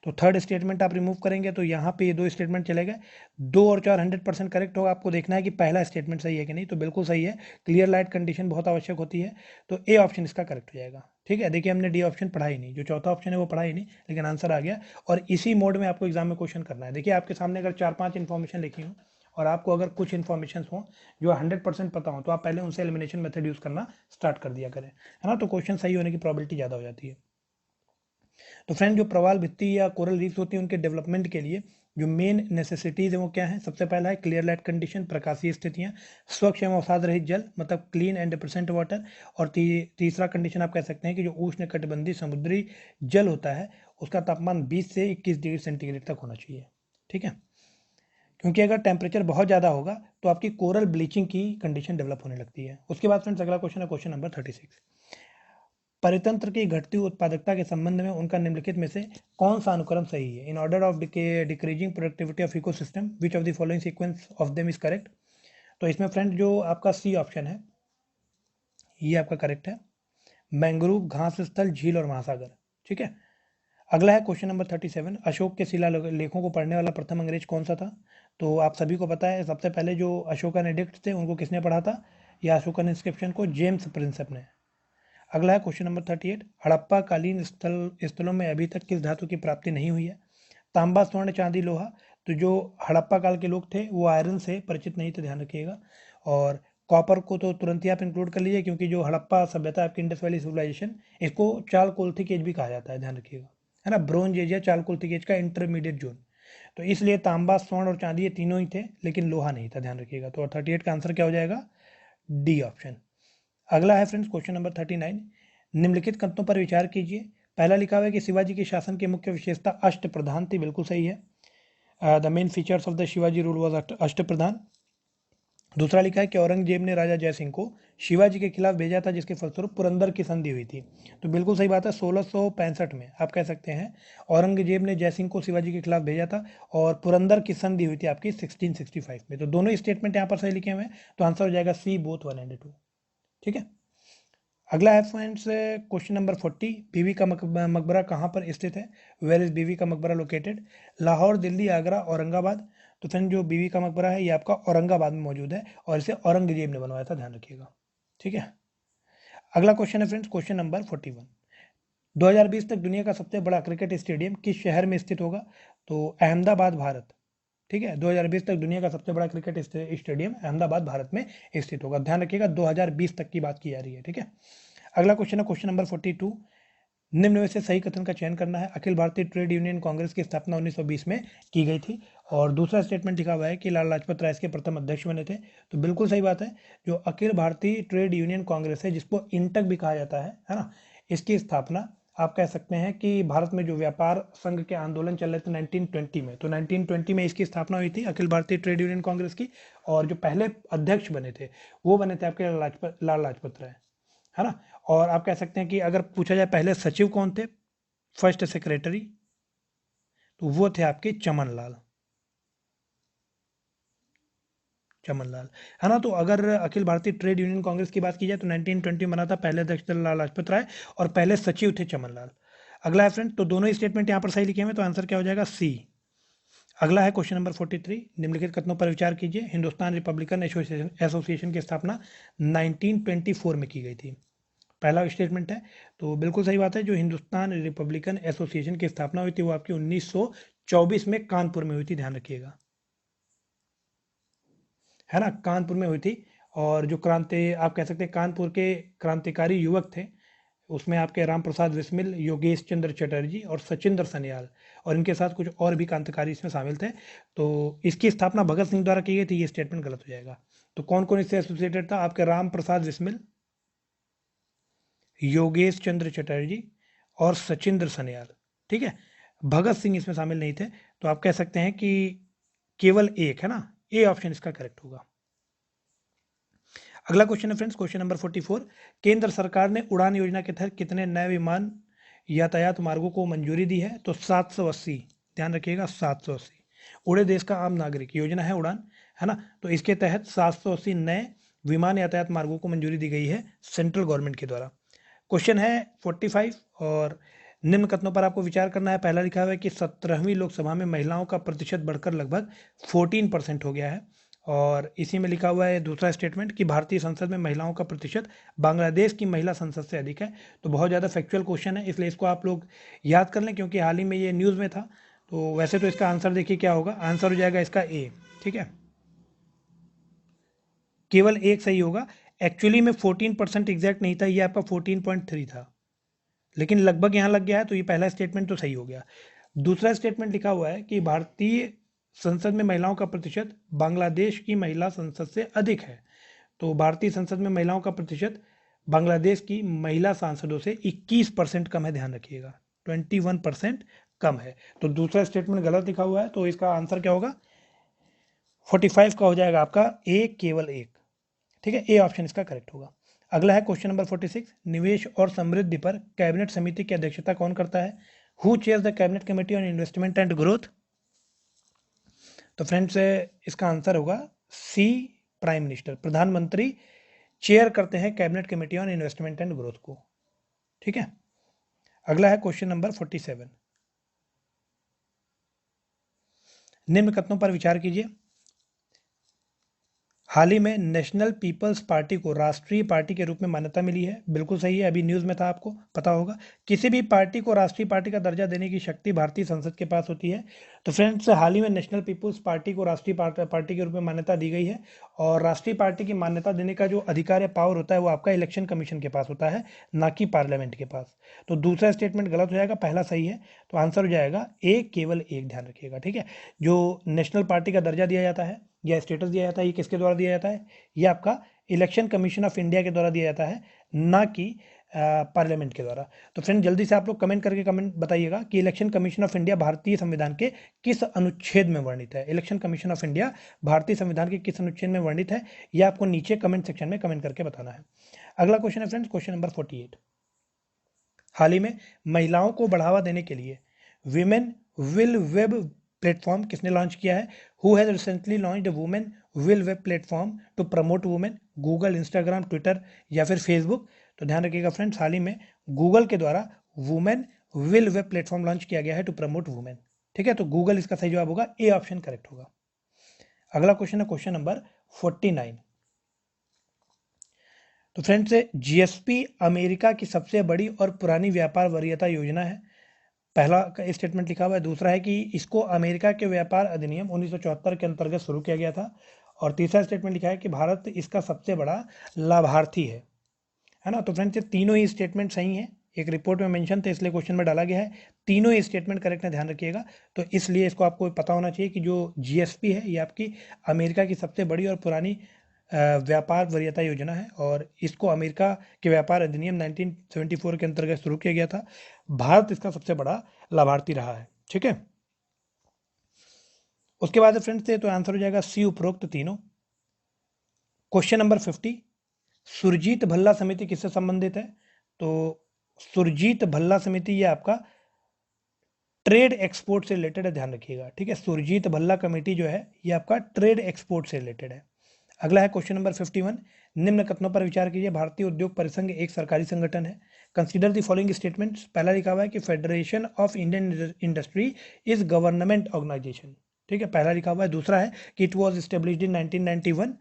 तो थर्ड स्टेटमेंट आप रिमूव करेंगे तो यहाँ पे ये दो स्टेटमेंट चले गए, 2 और 4 100% करेक्ट होगा। आपको देखना है कि पहला स्टेटमेंट सही है कि नहीं, तो बिल्कुल सही है। क्लियर लाइट कंडीशन बहुत आवश्यक होती है, तो ए ऑप्शन इसका करेक्ट हो जाएगा, ठीक है। देखिए हमने डी ऑप्शन पढ़ा ही नहीं, जो चौथा ऑप्शन है वो पढ़ा ही नहीं, लेकिन आंसर आ गया। और इसी मोड में आपको एग्जाम में क्वेश्चन करना है। देखिए आपके सामने अगर 4-5 इन्फॉर्मेशन लिखी हो और आपको अगर कुछ इन्फॉर्मेशन हो जो 100% पता हो, तो आप पहले उनसे एलिमिनेशन मेथड यूज करना स्टार्ट कर दिया करें, है ना, तो क्वेश्चन सही होने की प्रोबेबिलिटी ज़्यादा हो जाती है। तो फ्रेंड, जो प्रवाल भित्ति या कोरल रीफ्स होती है, उनके डेवलपमेंट के लिए जो मेन नेसेसिटीज है वो क्या है? सबसे पहला है क्लियर लाइट कंडीशन, प्रकाशीय स्थितियां, स्वच्छ एवं अवसाद रहित जल, मतलब क्लीन एंड डिप्रेसेंट वाटर। और तीसरा कंडीशन आप कह सकते हैं कि जो उष्ण कटिबंधीय समुद्री जल होता है उसका तापमान 20 से 21 डिग्री सेंटीग्रेड तक होना चाहिए, ठीक है। क्योंकि अगर टेम्परेचर बहुत ज़्यादा होगा तो आपकी कोरल ब्लीचिंग की कंडीशन डेवलप होने लगती है। उसके बाद फ्रेंड्स अगला क्वेश्चन है क्वेश्चन नंबर 36। परितंत्र की घटती उत्पादकता के संबंध में उनका निम्नलिखित में से कौन सा अनुक्रम सही है? In order of decreasing productivity of ecosystem, which of the following sequence of them is correct? तो इसमें फ्रेंड जो आपका सी ऑप्शन है ये आपका करेक्ट है, मैंग्रोव, घास स्थल, झील और महासागर, ठीक है। अगला है क्वेश्चन नंबर 37। अशोक के शिलालेखों को पढ़ने वाला प्रथम अंग्रेज कौन सा था? तो आप सभी को पता है, सबसे पहले जो अशोकन एडिक्ट थे उनको किसने पढ़ा था, या अशोकन इंस्क्रिप्शन को जेम्स प्रिंसेप ने। अगला है क्वेश्चन नंबर 38। हड़प्पा कालीन स्थलों में अभी तक किस धातु की प्राप्ति नहीं हुई है? तांबा, स्वर्ण, चांदी, लोहा। तो जो हड़प्पा काल के लोग थे वो आयरन से परिचित नहीं थे, ध्यान रखिएगा। और कॉपर को तो तुरंत ही आप इंक्लूड कर लीजिए, क्योंकि जो हड़प्पा सभ्यता आपकी इंडस वैली सिविलाइजेशन, इसको चालकोलिथिक एज भी कहा जाता है, ध्यान रखिएगा, है ना। ब्रोंज एज या चालकोलिथिक एज का इंटरमीडिएट जोन। तो इसलिए तांबा, स्वर्ण और चांदी ये तीनों ही थे, लेकिन लोहा नहीं था, ध्यान रखिएगा। तो 38 का आंसर क्या हो जाएगा? D option. अगला है फ्रेंड्स क्वेश्चन नंबर 39। निम्नलिखित कथनों पर विचार कीजिए। पहला लिखा हुआ है कि शिवाजी के शासन की मुख्य विशेषता अष्ट प्रधान थी, बिल्कुल सही है। The main features of the Shivaji rule was अष्ट प्रधान। दूसरा लिखा है कि औरंगजेब ने राजा जय सिंह को शिवाजी के खिलाफ भेजा था, जिसके फलस्वरूप पुरंदर की संधि हुई थी। तो बिल्कुल सही बात है, 1665 में आप कह सकते हैं औरंगजेब ने जय सिंह को शिवाजी के खिलाफ भेजा था, और पुरंदर की संधि हुई थी आपकी 1665 में। तो दोनों स्टेटमेंट यहाँ पर सही लिखे हुए हैं, तो आंसर हो जाएगा सी, बोथ 1 एंड 2, ठीक है। अगला है फ्रेंड्स क्वेश्चन नंबर 40, बीवी का मकबरा कहाँ पर स्थित है? वेयर इज बीवी का मकबरा लोकेटेड? लाहौर, दिल्ली, आगरा, औरंगाबाद? तो फ्रेंड जो बीवी का मकबरा है ये आपका औरंगाबाद में मौजूद है और इसे औरंगजेब ने बनवाया था, ध्यान रखिएगा। ठीक है, अगला क्वेश्चन है फ्रेंड्स क्वेश्चन नंबर 41, 2020 तक दुनिया का सबसे बड़ा क्रिकेट स्टेडियम किस शहर में स्थित होगा? तो अहमदाबाद, भारत। ठीक है, 2020 तक दुनिया का सबसे बड़ा क्रिकेट स्टेडियम अहमदाबाद, भारत में स्थित होगा। ध्यान रखिएगा 2020 तक की बात की जा रही है। ठीक है, अगला क्वेश्चन है क्वेश्चन नंबर 42, निम्न में से सही कथन का चयन करना है। अखिल भारतीय ट्रेड यूनियन कांग्रेस की स्थापना 1920 में की गई थी और दूसरा स्टेटमेंट लिखा हुआ है कि लाला लाजपत राय इसके प्रथम अध्यक्ष बने थे। तो बिल्कुल सही बात है, जो अखिल भारतीय ट्रेड यूनियन कांग्रेस है जिसको इंटक भी कहा जाता है ना, इसकी स्थापना आप कह सकते हैं कि भारत में जो व्यापार संघ के आंदोलन चल रहे थे 1920 में, तो 1920 में इसकी स्थापना हुई थी अखिल भारतीय ट्रेड यूनियन कांग्रेस की। और जो पहले अध्यक्ष बने थे वो बने थे आपके लाला लाजपत राय, है ना। और आप कह सकते हैं कि अगर पूछा जाए पहले सचिव कौन थे, फर्स्ट सेक्रेटरी, तो वो थे आपके चमनलाल, है ना। तो अगर अखिल भारतीय ट्रेड यूनियन कांग्रेस की बात की जाए तो 1920 बना था, पहले अध्यक्ष थे लाला लाजपत राय और पहले सचिव थे चमनलाल। अगला है फ्रेंड, तो दोनों स्टेटमेंट यहाँ पर सही लिखे हुए, तो आंसर क्या हो जाएगा? सी। अगला है क्वेश्चन नंबर 43, निम्नलिखित कथनों पर विचार कीजिए। हिंदुस्तान रिपब्लिकन एसोसिएशन की स्थापना 1924 में की गई थी, पहला स्टेटमेंट है। तो बिल्कुल सही बात है, जो हिंदुस्तान रिपब्लिकन एसोसिएशन की स्थापना हुई थी वो आपकी 1924 में कानपुर में हुई थी, ध्यान रखिएगा, है ना, कानपुर में हुई थी। और जो क्रांति आप कह सकते हैं कानपुर के क्रांतिकारी युवक थे उसमें आपके राम प्रसाद बिस्मिल, योगेश चंद्र चटर्जी और सचिंद्र सन्याल, और इनके साथ कुछ और भी क्रांतिकारी इसमें शामिल थे। तो इसकी स्थापना भगत सिंह द्वारा की गई थी, ये स्टेटमेंट गलत हो जाएगा। तो कौन कौन इससे एसोसिएटेड था? आपके राम प्रसाद बिस्मिल, योगेश चंद्र चटर्जी और सचिंद्र सन्याल। ठीक है, भगत सिंह इसमें शामिल नहीं थे। तो आप कह सकते हैं कि केवल एक, है ना, ए ऑप्शन इसका करेक्ट होगा। अगला क्वेश्चन है फ्रेंड्स क्वेश्चन नंबर 44, केंद्र सरकार ने उड़ान योजना के तहत कितने नए विमान यातायात मार्गों को मंजूरी दी है? तो 780, ध्यान रखिएगा 780। उड़े देश का आम नागरिक योजना है उड़ान, है ना। तो इसके तहत 780 नए विमान यातायात मार्गों को मंजूरी दी गई है सेंट्रल गवर्नमेंट के द्वारा। क्वेश्चन है 45, और निम्न कथनों पर आपको विचार करना है। पहला लिखा हुआ है कि 17वीं लोकसभा में महिलाओं का प्रतिशत बढ़कर लगभग 14% हो गया है, और इसी में लिखा हुआ है दूसरा स्टेटमेंट कि भारतीय संसद में महिलाओं का प्रतिशत बांग्लादेश की महिला संसद से अधिक है। तो बहुत ज़्यादा फैक्चुअल क्वेश्चन है, इसलिए इसको आप लोग याद कर लें क्योंकि हाल ही में ये न्यूज़ में था। तो वैसे तो इसका आंसर देखिए क्या होगा, आंसर हो जाएगा इसका ए। ठीक है, केवल एक सही होगा। एक्चुअली में 14% एग्जैक्ट नहीं था, ये आपका 14.3 था, लेकिन लगभग यहाँ लग गया है, तो ये पहला स्टेटमेंट तो सही हो गया। दूसरा स्टेटमेंट लिखा हुआ है कि भारतीय संसद में महिलाओं का प्रतिशत बांग्लादेश की महिला संसद से अधिक है। तो भारतीय संसद में महिलाओं का प्रतिशत बांग्लादेश की महिला सांसदों से 21% कम है, ध्यान रखिएगा 21% कम है। तो दूसरा स्टेटमेंट गलत लिखा हुआ है, तो इसका आंसर क्या होगा? 45 का हो जाएगा आपका ए, केवल एक। ठीक है, ए ऑप्शन इसका करेक्ट होगा। अगला है क्वेश्चन नंबर 46, निवेश और समृद्धि पर कैबिनेट समिति की अध्यक्षता कौन करता है? Who chairs the cabinet committee on investment and growth? तो फ्रेंड्स इसका आंसर होगा सी, प्राइम मिनिस्टर, प्रधानमंत्री चेयर करते हैं cabinet committee on investment and growth को। ठीक है, अगला है क्वेश्चन नंबर 47, निम्न कथनों पर विचार कीजिए। हाल ही में नेशनल पीपल्स पार्टी को राष्ट्रीय पार्टी के रूप में मान्यता मिली है, बिल्कुल सही है, अभी न्यूज़ में था, आपको पता होगा। किसी भी पार्टी को राष्ट्रीय पार्टी का दर्जा देने की शक्ति भारतीय संसद के पास होती है। तो फ्रेंड्स हाल ही में नेशनल पीपल्स पार्टी को राष्ट्रीय पार्टी के रूप में मान्यता दी गई है, और राष्ट्रीय पार्टी की मान्यता देने का जो अधिकार या पावर होता है वो आपका इलेक्शन कमीशन के पास होता है, ना कि पार्लियामेंट के पास। तो दूसरा स्टेटमेंट गलत हो जाएगा, पहला सही है। तो आंसर हो जाएगा ए, केवल एक, ध्यान रखिएगा। ठीक है, जो नेशनल पार्टी का दर्जा दिया जाता है या स्टेटस दिया जाता है, ये किसके द्वारा दिया जाता है? ये आपका इलेक्शन कमीशन ऑफ इंडिया के द्वारा दिया जाता है, ना कि पार्लियामेंट के द्वारा। तो फ्रेंड जल्दी से आप लोग कमेंट करके कमेंट बताइएगा कि इलेक्शन कमीशन ऑफ इंडिया भारतीय संविधान के किस अनुच्छेद में वर्णित है? इलेक्शन कमीशन ऑफ इंडिया भारतीय संविधान के किस अनुच्छेद में वर्णित है, ये आपको नीचे कमेंट सेक्शन में कमेंट करके बताना है। अगला क्वेश्चन है फ्रेंड्स क्वेश्चन नंबर 48, हाल ही में महिलाओं को बढ़ावा देने के लिए विमेन विल वेब प्लेटफॉर्म किसने लॉन्च किया है? Who has recently launched women will web platform to promote women? Google, Instagram, Twitter या फिर फेसबुक? तो ध्यान रखिएगा फ्रेंड्स, हाल ही में गूगल के द्वारा women will web platform launch किया गया है टू प्रमोट वुमेन। ठीक है, तो गूगल इसका सही जवाब होगा, ए ऑप्शन करेक्ट होगा। अगला क्वेश्चन है क्वेश्चन नंबर 49। तो फ्रेंड्स, जीएसपी अमेरिका की सबसे बड़ी और पुरानी व्यापार वरीयता योजना है। पहला स्टेटमेंट लिखा हुआ है। दूसरा है कि इसको अमेरिका के व्यापार अधिनियम 1974 के अंतर्गत शुरू किया गया था। और तीसरा स्टेटमेंट लिखा है कि भारत इसका सबसे बड़ा लाभार्थी है ना। तो फ्रेंड्स, ये तीनों ही स्टेटमेंट सही हैं। एक रिपोर्ट में मेंशन थे इसलिए क्वेश्चन में डाला गया है। तीनों ही स्टेटमेंट करेक्ट है, ध्यान रखिएगा। तो इसलिए इसको आपको पता होना चाहिए कि जो जीएसपी है ये आपकी अमेरिका की सबसे बड़ी और पुरानी व्यापार वरीयता योजना है, और इसको अमेरिका के व्यापार अधिनियम 1974 के अंतर्गत शुरू किया गया था। भारत इसका सबसे बड़ा लाभार्थी रहा है। ठीक है, उसके बाद फ्रेंड्स तो आंसर हो जाएगा सी, उपरोक्त तीनों। क्वेश्चन नंबर 50, सुरजीत भल्ला समिति किससे संबंधित है? तो सुरजीत भल्ला समिति ये आपका ट्रेड एक्सपोर्ट से रिलेटेड है, ध्यान रखिएगा। ठीक है, सुरजीत भल्ला कमेटी जो है ये आपका ट्रेड एक्सपोर्ट से रिलेटेड है। अगला है क्वेश्चन नंबर 51, निम्न कथनों पर विचार कीजिए। भारतीय उद्योग परिसंघ एक सरकारी संगठन है। Consider the following statements. पहला लिखा हुआ है कि federation of Indian industry is government organisation. ठीक है, पहला लिखा हुआ है। दूसरा है कि इट वॉज स्टेब्लिश्ड इन 1991,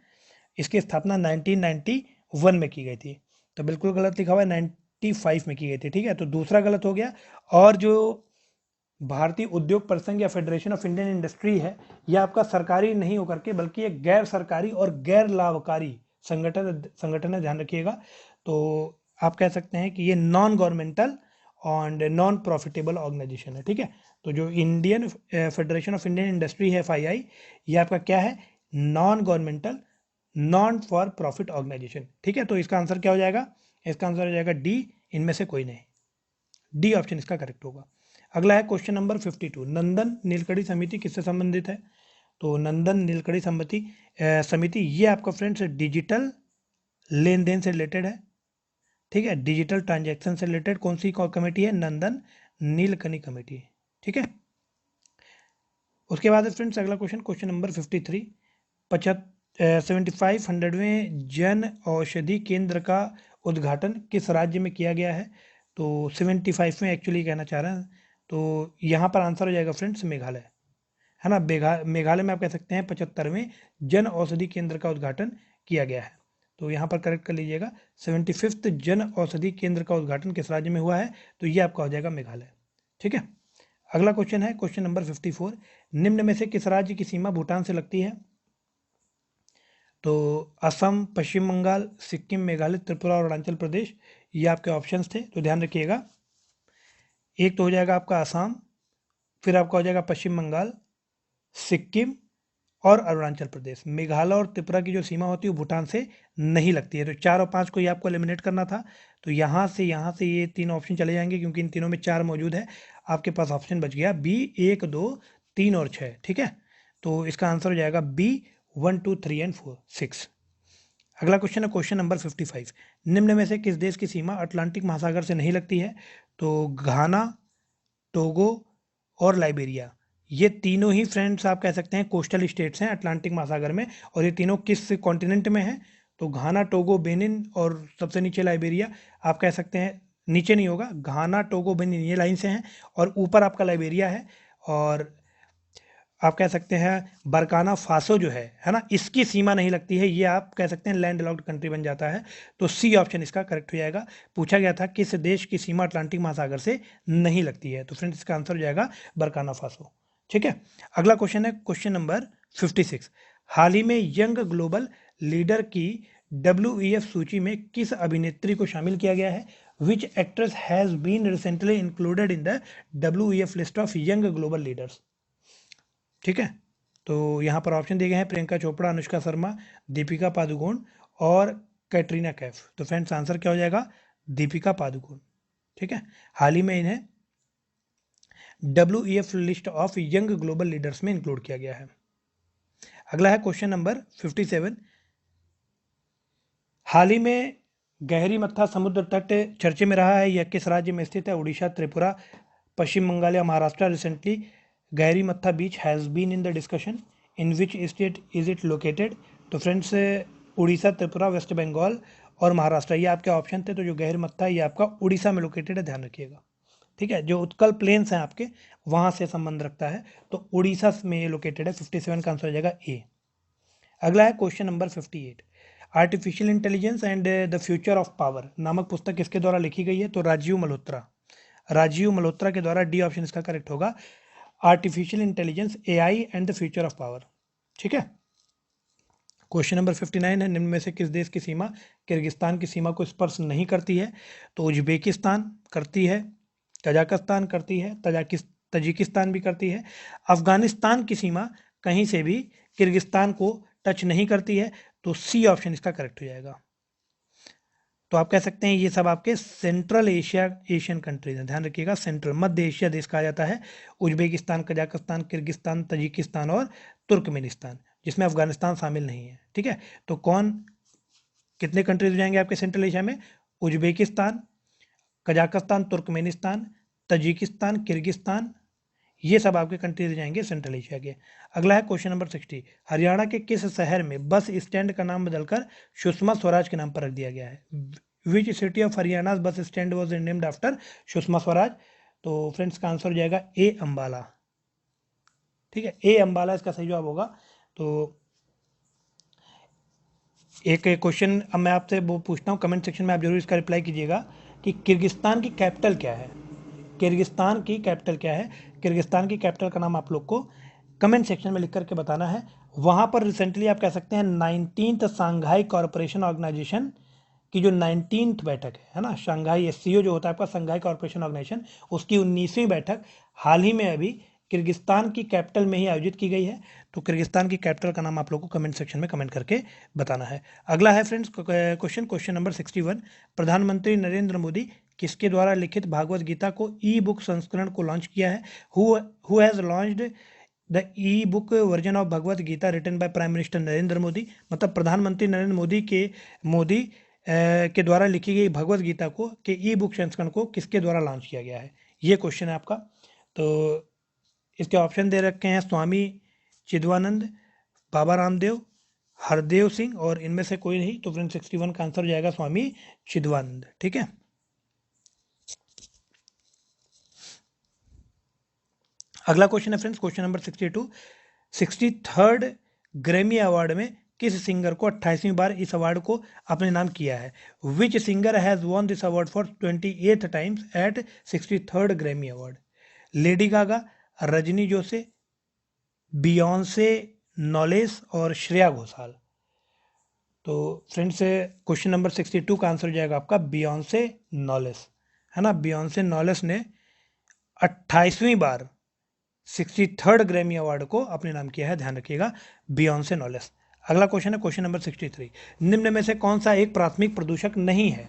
इसकी स्थापना 1991 में की गई थी। तो बिल्कुल गलत लिखा हुआ है, 95 में की गई थी। ठीक है, तो दूसरा गलत हो गया। और जो भारतीय उद्योग परिसंघ या फेडरेशन ऑफ इंडियन इंडस्ट्री है यह आपका सरकारी नहीं होकर के बल्कि एक गैर सरकारी और गैर लाभकारी संगठन है, ध्यान रखिएगा। तो आप कह सकते हैं कि ये non governmental and non profitable organisation है। ठीक है, तो जो Indian federation of Indian industry है FII, ये आपका क्या है? Non governmental non for profit organisation. ठीक है, तो इसका आंसर क्या हो जाएगा? इसका आंसर हो जाएगा डी, इनमें से कोई नहीं। डी ऑप्शन इसका करेक्ट होगा। अगला है क्वेश्चन नंबर 52, नंदन नीलकड़ी समिति किससे संबंधित है? तो नंदन नीलकड़ी समिति ये आपका फ्रेंड्स डिजिटल लेन देन से रिलेटेड है। ठीक है, डिजिटल ट्रांजैक्शन से रिलेटेड कौन सी कमेटी है? नंदन नीलकणी कमेटी। ठीक है, उसके बाद फ्रेंड्स अगला क्वेश्चन नंबर 53, 75वें जन औषधि केंद्र का उद्घाटन किस राज्य में किया गया है? तो 75वें एक्चुअली कहना चाह रहे हैं, तो यहाँ पर आंसर हो जाएगा फ्रेंड्स मेघालय, है ना। मेघालय में आप कह सकते हैं 75वें जन औषधि केंद्र का उद्घाटन किया गया है। तो यहाँ पर करेक्ट कर लीजिएगा, 75th जन औषधि केंद्र का उद्घाटन किस राज्य में हुआ है? तो ये आपका हो जाएगा मेघालय। ठीक है, अगला क्वेश्चन है क्वेश्चन नंबर 54, निम्न में से किस राज्य की सीमा भूटान से लगती है? तो असम, पश्चिम बंगाल, सिक्किम, मेघालय, त्रिपुरा और अरुणाचल प्रदेश, ये आपके ऑप्शंस थे। तो ध्यान रखिएगा, एक तो हो जाएगा आपका असम, फिर आपका हो जाएगा पश्चिम बंगाल, सिक्किम और अरुणाचल प्रदेश। मेघालय और त्रिपुरा की जो सीमा होती है वो भूटान से नहीं लगती है। तो 4 और 5 को ये आपको एलिमिनेट करना था। तो यहाँ से ये 3 ऑप्शन चले जाएंगे क्योंकि इन तीनों में 4 मौजूद है। आपके पास ऑप्शन बच गया बी, 1, 2, 3 और 6। ठीक है, तो इसका आंसर हो जाएगा बी, 1, 2, 3 एंड 4, 6। अगला क्वेश्चन है क्वेश्चन नंबर 55, निम्न में से किस देश की सीमा अटलांटिक महासागर से नहीं लगती है? तो घाना, टोगो और लाइबेरिया, ये तीनों ही फ्रेंड्स आप कह सकते हैं कोस्टल स्टेट्स हैं अटलांटिक महासागर में, और ये तीनों किस कॉन्टिनेंट में हैं? तो घाना, टोगो, बेनिन और सबसे नीचे लाइबेरिया। आप कह सकते हैं, नीचे नहीं होगा, घाना, टोगो, बेनिन ये लाइन से हैं, और ऊपर आपका लाइबेरिया है, और आप कह सकते हैं बरकाना फासो जो है ना, इसकी सीमा नहीं लगती है। ये आप कह सकते हैं लैंड लॉक्ड कंट्री बन जाता है। तो सी ऑप्शन इसका करेक्ट हो जाएगा। पूछा गया था किस देश की सीमा अटलांटिक महासागर से नहीं लगती है, तो फ्रेंड्स इसका आंसर हो जाएगा बरकाना फासो। ठीक है, अगला क्वेश्चन है क्वेश्चन नंबर 56, हाल ही में यंग ग्लोबल लीडर की WEF सूची में किस अभिनेत्री को शामिल किया गया है? Which actress has been recently included in the WEF list of young global leaders? ठीक है, तो यहाँ पर ऑप्शन दिए गए हैं प्रियंका चोपड़ा, अनुष्का शर्मा, दीपिका पादुकोण और कैटरीना कैफ। तो फ्रेंड्स आंसर क्या हो जाएगा? दीपिका पादुकोण। ठीक है, हाल ही में इन्हें WEF list of young global leaders में इंक्लूड किया गया है। अगला है क्वेश्चन नंबर 57, हाल ही में गहरी मत्था समुद्र तट चर्चे में रहा है, यह किस राज्य में स्थित है? उड़ीसा, त्रिपुरा, पश्चिम बंगाल या Maharashtra? Recently Gahirmatha beach has been in the discussion, in which state is it located? तो फ्रेंड्स उड़ीसा, त्रिपुरा, वेस्ट बंगाल और महाराष्ट्र, ये आपके ऑप्शन थे। तो जो गहरमत्था ये आपका उड़ीसा में लोकेटेड है, ध्यान रखिएगा। ठीक है, जो उत्कल प्लेन्स हैं आपके वहाँ से संबंध रखता है, तो उड़ीसा में ये लोकेटेड है। 57 का आंसर हो जाएगा ए। अगला है question number 58, artificial intelligence and the future of power नामक पुस्तक किसके द्वारा लिखी गई है? तो राजीव मल्होत्रा, राजीव मल्होत्रा के द्वारा, डी ऑप्शन इसका करेक्ट होगा, artificial intelligence, AI and the future of power. ठीक है। क्वेश्चन नंबर 59 है, निम्न में से किस देश की सीमा किर्गिस्तान की सीमा को स्पर्श नहीं करती है? तो उज्बेकिस्तान करती है, कजाकिस्तान करती है, तजिकिस्तान भी करती है। अफगानिस्तान की सीमा कहीं से भी किर्गिस्तान को टच नहीं करती है, तो सी ऑप्शन इसका करेक्ट हो जाएगा। तो आप कह सकते हैं ये सब आपके सेंट्रल एशियन कंट्रीज हैं, ध्यान रखिएगा, सेंट्रल मध्य एशिया देश कहा जाता है उज्बेकिस्तान, कजाकिस्तान, किर्गिस्तान, तजिकिस्तान और तुर्कमेनिस्तान, जिसमें अफगानिस्तान शामिल नहीं है। ठीक है, तो कितने कंट्रीज हो जाएंगे आपके सेंट्रल एशिया में? Uzbekistan, Kazakhstan, Turkmenistan, Tajikistan, Kyrgyzstan, ये सब आपके कंट्रीज हो जाएंगे सेंट्रल एशिया के। अगला है क्वेश्चन नंबर 60, हरियाणा के किस शहर में बस स्टैंड का नाम बदलकर सुषमा स्वराज के नाम पर रख दिया गया है? Which city of Haryana bus stand was named after Sushma Swaraj? तो फ्रेंड्स का आंसर हो जाएगा ए अंबाला। ठीक है, ए अंबाला इसका सही जवाब होगा। तो एक क्वेश्चन अब मैं आपसे वो पूछता हूँ, कमेंट सेक्शन में आप जरूर इसका रिप्लाई कीजिएगा कि किर्गिस्तान की कैपिटल क्या है? किर्गिस्तान की कैपिटल क्या है? किर्गिस्तान की कैपिटल का नाम आप लोग को कमेंट सेक्शन में लिख करके बताना है। वहाँ पर रिसेंटली आप कह सकते हैं 19th शांघाई कॉरपोरेशन ऑर्गेनाइजेशन की जो 19th बैठक है ना, शांघाई एससीओ जो होता है आपका, शांघाई कॉरपोरेशन ऑर्गेनाइजेशन, उसकी 19वीं बैठक हाल ही में अभी किर्गिस्तान की कैपिटल में ही आयोजित की गई है। तो किर्गिस्तान की कैपिटल का नाम आप लोगों को कमेंट सेक्शन में कमेंट करके बताना है। अगला है फ्रेंड्स क्वेश्चन नंबर 61, प्रधानमंत्री नरेंद्र मोदी किसके द्वारा लिखित भागवत गीता को ई बुक संस्करण को लॉन्च किया है? Who has launched the e book version of Bhagavad Gita written by prime minister Narendra Modi? मतलब प्रधानमंत्री नरेंद्र मोदी के द्वारा लिखी गई भगवत गीता को के ई बुक संस्करण को किसके द्वारा लॉन्च किया गया है? ये क्वेश्चन है आपका। तो इसके ऑप्शन दे रखे हैं, स्वामी चिदवानंद, बाबा रामदेव, हरदेव सिंह और इनमें से कोई नहीं। तो फ्रेंड 61 का आंसर हो जाएगा स्वामी चिदवानंद। ठीक है, अगला क्वेश्चन है friends question number 62, 63rd Grammy award में किस सिंगर को 28वीं बार इस अवार्ड को अपने नाम किया है? Which singer has won this award for 28th times at 63rd Grammy award? Lady Gaga, Rajni Jose, Beyonce Knowles और श्रेया घोषाल। तो फ्रेंड्स क्वेश्चन नंबर 62 का आंसर हो जाएगा आपका बियॉन्से नॉलेस, है ना। बियॉन्से नॉलेस ने 28वीं बार 63rd ग्रैमी अवार्ड को अपने नाम किया है, ध्यान रखिएगा, बियॉन्से नॉलेस। अगला क्वेश्चन है क्वेश्चन नंबर 63, निम्न में से कौन सा एक प्राथमिक प्रदूषक नहीं है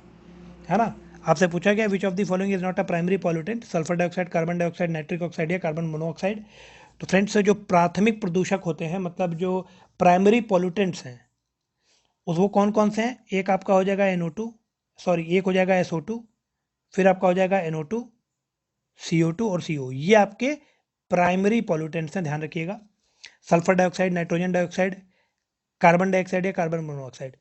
ना। आपसे पूछा गया विच of the following is not a primary pollutant? Sulphur dioxide, carbon dioxide, nitric oxide या कार्बन मोनोऑक्साइड? तो फ्रेंड्स जो प्राथमिक प्रदूषक होते हैं, मतलब जो प्राइमरी पॉल्यूटेंट्स हैं, वो कौन कौन से हैं? एक आपका हो जाएगा एक हो जाएगा SO2, फिर आपका हो जाएगा NO2, CO2 और CO। ये आपके प्राइमरी पॉल्यूटेंट्स हैं, ध्यान रखिएगा। Sulphur dioxide, nitrogen dioxide, carbon dioxide या कार्बन मोनोऑक्साइड।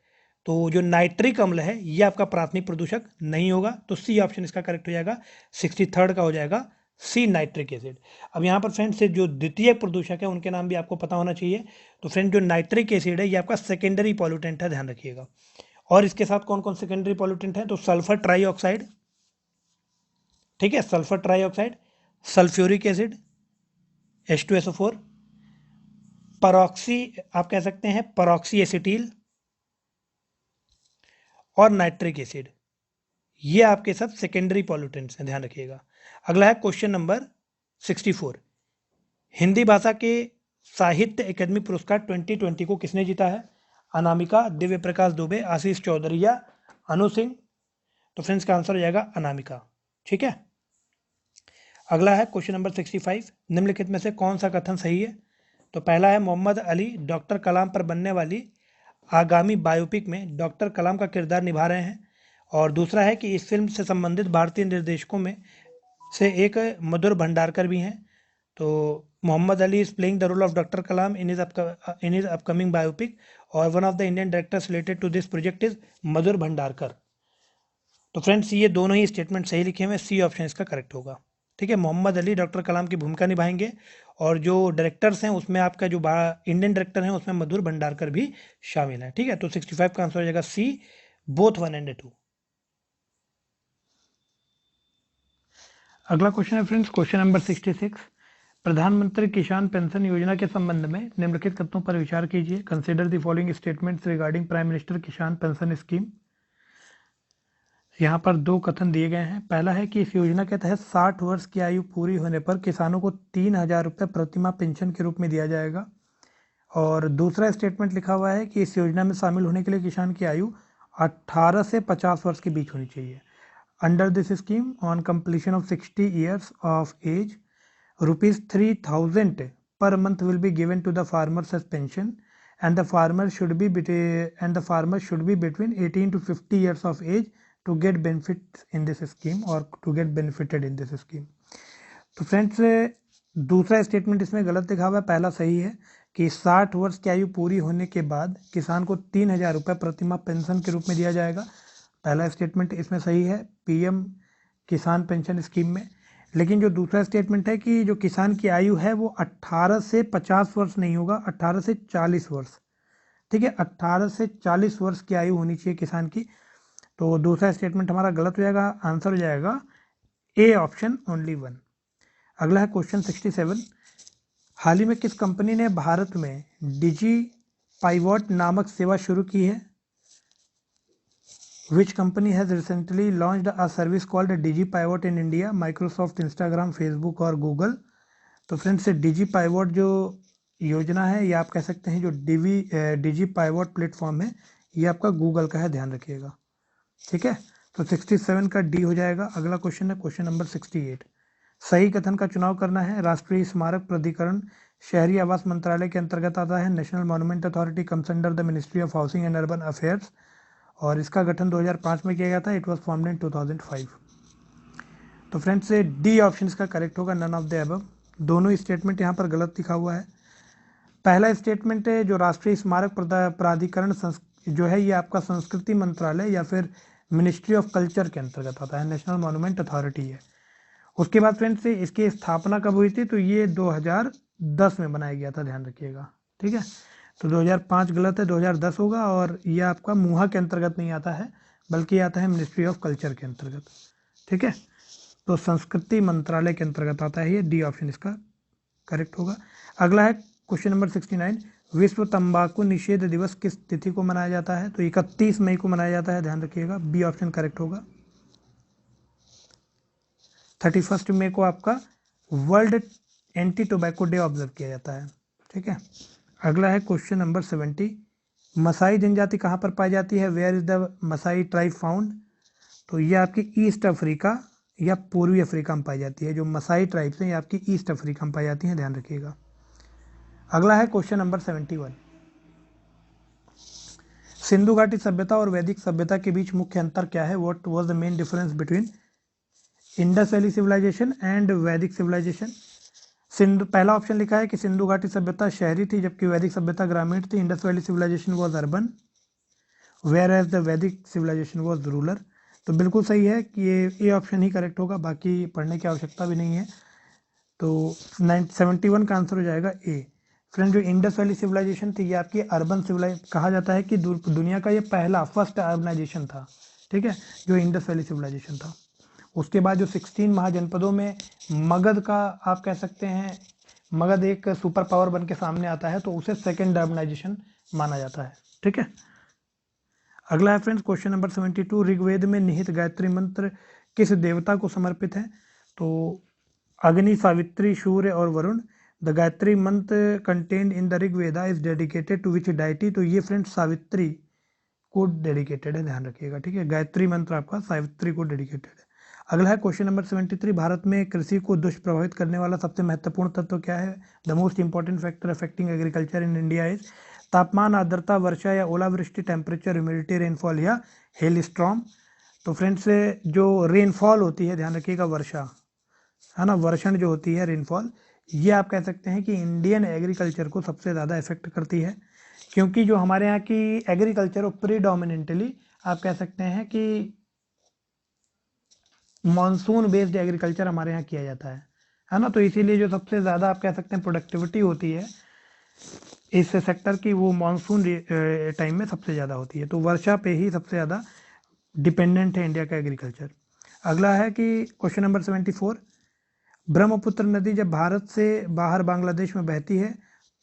तो जो नाइट्रिक अम्ल है ये आपका प्राथमिक प्रदूषक नहीं होगा, तो सी ऑप्शन इसका करेक्ट हो जाएगा। 63rd का हो जाएगा सी, नाइट्रिक एसिड। अब यहाँ पर फ्रेंड्स जो द्वितीय प्रदूषक है उनके नाम भी आपको पता होना चाहिए। तो फ्रेंड जो नाइट्रिक एसिड है ये आपका सेकेंडरी पॉल्यूटेंट है, ध्यान रखिएगा। और इसके साथ कौन कौन सेकेंडरी पॉल्यूटेंट है? तो सल्फर ट्राईऑक्साइड, ठीक है, sulphur trioxide, sulphuric acid H2SO4, परॉक्सी आप कह सकते हैं परॉक्सी एसिटिल और नाइट्रिक एसिड, ये आपके सब सेकेंडरी पॉल्यूटेंट्स हैं, ध्यान रखिएगा। अगला है क्वेश्चन नंबर 64, हिंदी भाषा के साहित्य अकादमी पुरस्कार 2020 को किसने जीता है? अनामिका, दिव्य प्रकाश दुबे, आशीष चौधरी या अनु सिंह? तो फ्रेंड्स का आंसर हो जाएगा अनामिका। ठीक है, अगला है क्वेश्चन नंबर 65, निम्नलिखित में से कौन सा कथन सही है? तो पहला है मोहम्मद अली डॉक्टर कलाम पर बनने वाली आगामी बायोपिक में डॉक्टर कलाम का किरदार निभा रहे हैं, और दूसरा है कि इस फिल्म से संबंधित भारतीय निर्देशकों में से एक मधुर भंडारकर भी हैं। तो Mohammad Ali is playing the role of doctor Kalam in his upcoming biopic, और one of the Indian directors related to this project is Madhur Bhandarkar. तो फ्रेंड्स ये दोनों ही स्टेटमेंट सही लिखे हुए, सी ऑप्शन इसका करेक्ट होगा। ठीक है, मोहम्मद अली डॉक्टर कलाम की भूमिका निभाएंगे, और जो डायरेक्टर्स हैं उसमें आपका जो इंडियन डायरेक्टर हैं उसमें मधुर भंडारकर भी शामिल है। ठीक है, तो 65 का आंसर हो जाएगा सी, बोथ 1 एंड 2। अगला क्वेश्चन है फ्रेंड्स, क्वेश्चन नंबर 66। प्रधानमंत्री किसान पेंशन योजना के संबंध में निम्नलिखित कथनों पर विचार कीजिए। Consider the following statements regarding prime minister किसान पेंशन स्कीम। यहाँ पर दो कथन दिए गए हैं। पहला है कि इस योजना के तहत 60 वर्ष की आयु पूरी होने पर किसानों को 3,000 रुपये प्रतिमाह पेंशन के रूप में दिया जाएगा। और दूसरा स्टेटमेंट लिखा हुआ है कि इस योजना में शामिल होने के लिए किसान की आयु 18 से 50 वर्ष के बीच होनी चाहिए। Under this scheme on completion of 60 years of age, ₹3,000 per month will be given to the farmers as pension, and the farmer should be between 18 to 50 years of age to get benefits in this scheme or to get benefited in this scheme। तो friends दूसरा statement इसमें गलत लिखा हुआ है, पहला सही है कि 60 वर्ष की आयु पूरी होने के बाद किसान को 3,000 रुपये प्रतिमाह पेंशन के रूप में दिया जाएगा। पहला स्टेटमेंट इसमें सही है पीएम किसान पेंशन स्कीम में। लेकिन जो दूसरा स्टेटमेंट है कि जो किसान की आयु है वो 18 से 50 वर्ष नहीं होगा, 18 से 40 वर्ष। ठीक है, 18 से 40 वर्ष की आयु होनी चाहिए किसान की। तो दूसरा स्टेटमेंट हमारा गलत हो जाएगा, आंसर हो जाएगा ए ऑप्शन ओनली 1। अगला है क्वेश्चन 67। हाल ही में किस कंपनी ने भारत में डिजी पाइवॉट नामक सेवा शुरू की है? Which company has recently launched a service called DigiPivot in India? Microsoft, Instagram, Facebook और Google। तो फ्रेंड्स DigiPivot जो योजना है, ये आप कह सकते हैं जो DigiPivot प्लेटफॉर्म है, ये आपका गूगल का है, ध्यान रखिएगा। ठीक है, तो 67 का डी हो जाएगा। अगला क्वेश्चन है क्वेश्चन नंबर 68। सही कथन का चुनाव करना है। राष्ट्रीय स्मारक प्राधिकरण शहरी आवास मंत्रालय के अंतर्गत आता है। National monument authority comes under the ministry of housing and urban affairs, और इसका गठन 2005 में किया गया था। It was formed in 2005। तो फ्रेंड्स डी ऑप्शन इसका करेक्ट होगा, नन ऑफ द अबव। दोनों स्टेटमेंट यहाँ पर गलत लिखा हुआ है। पहला स्टेटमेंट है जो राष्ट्रीय स्मारक प्राधिकरण जो है ये आपका संस्कृति मंत्रालय या फिर मिनिस्ट्री ऑफ कल्चर के अंतर्गत आता है, नेशनल मॉन्यूमेंट अथॉरिटी है। उसके बाद फ्रेंड्स इसकी स्थापना कब हुई थी? तो ये 2010 में बनाया गया था, ध्यान रखिएगा। ठीक है, तो 2005 गलत है, 2010 होगा। और ये आपका मूहा के अंतर्गत नहीं आता है, बल्कि आता है मिनिस्ट्री ऑफ कल्चर के अंतर्गत। ठीक है, तो संस्कृति मंत्रालय के अंतर्गत आता है ये, डी ऑप्शन इसका करेक्ट होगा। अगला है क्वेश्चन नंबर 69। विश्व तंबाकू निषेध दिवस किस तिथि को मनाया जाता है? तो 31 मई को मनाया जाता है, ध्यान रखिएगा, बी ऑप्शन करेक्ट होगा। 31 मई को आपका world anti tobacco day observe किया जाता है। ठीक है, अगला है क्वेश्चन नंबर 70। मसाई जनजाति कहाँ पर पाई जाती है? Where is the Maasai tribe found? तो ये आपकी ईस्ट अफ्रीका या पूर्वी अफ्रीका में पाई जाती है। जो मसाई ट्राइब्स हैं ये आपकी ईस्ट अफ्रीका में पाई जाती हैं, ध्यान रखिएगा। अगला है क्वेश्चन नंबर 71। सिंधु घाटी सभ्यता और वैदिक सभ्यता के बीच मुख्य अंतर क्या है? What was the main difference between Indus Valley civilisation and Vedic civilisation? पहला ऑप्शन लिखा है कि सिंधु घाटी सभ्यता शहरी थी जबकि वैदिक सभ्यता ग्रामीण थी। Indus Valley civilisation was urban whereas the Vedic civilisation was rural. तो बिल्कुल सही है कि ये ऑप्शन ही करेक्ट होगा, बाकी पढ़ने की आवश्यकता भी नहीं है। तो 71 का आंसर हो जाएगा ए। फ्रेंड जो इंडस वैली सिविलाइजेशन थी ये आपकी अर्बन सिविलाइजेशन कहा जाता है कि दुनिया का ये पहला फर्स्ट अर्बनाइजेशन था। ठीक है, जो इंडस वैली सिविलाइजेशन था। उसके बाद जो 16 महाजनपदों में मगध का आप कह सकते हैं, मगध एक सुपर पावर बन के सामने आता है, तो उसे सेकेंड अर्बनाइजेशन माना जाता है। ठीक है, अगला है फ्रेंड्स क्वेश्चन नंबर 72। ऋग्वेद में निहित गायत्री मंत्र किस देवता को समर्पित है? तो अग्नि, सावित्री, सूर्य और Varun. The Gayatri mantra contained in the Rigveda is dedicated to which deity? तो ये फ्रेंड्स सावित्री को डेडिकेटेड है, ध्यान रखिएगा। ठीक है, गायत्री मंत्र आपका सावित्री को डेडिकेटेड है। अगला है क्वेश्चन नंबर 73। भारत में कृषि को दुष्प्रभावित करने वाला सबसे महत्वपूर्ण तत्व क्या है? The most important factor affecting agriculture in India is? तापमान, आर्द्रता, वर्षा या ओलावृष्टि, टेम्परेचर, ह्यूमिडिटी, रेनफॉल या हेल स्टॉर्म। तो फ्रेंड्स जो रेनफॉल होती है, ध्यान रखिएगा, वर्षा है ना, वर्षण जो होती है, रेनफॉल, ये आप कह सकते हैं कि इंडियन एग्रीकल्चर को सबसे ज़्यादा इफेक्ट करती है। क्योंकि जो हमारे यहाँ की एग्रीकल्चर प्रीडोमिनेंटली आप कह सकते हैं कि मॉनसून बेस्ड एग्रीकल्चर हमारे यहाँ किया जाता है ना। तो इसीलिए जो सबसे ज़्यादा आप कह सकते हैं प्रोडक्टिविटी होती है इस सेक्टर की, वो मानसून टाइम में सबसे ज़्यादा होती है। तो वर्षा पे ही सबसे ज़्यादा डिपेंडेंट है इंडिया का एग्रीकल्चर। अगला है कि क्वेश्चन नंबर 74, ब्रह्मपुत्र नदी जब भारत से बाहर बांग्लादेश में बहती है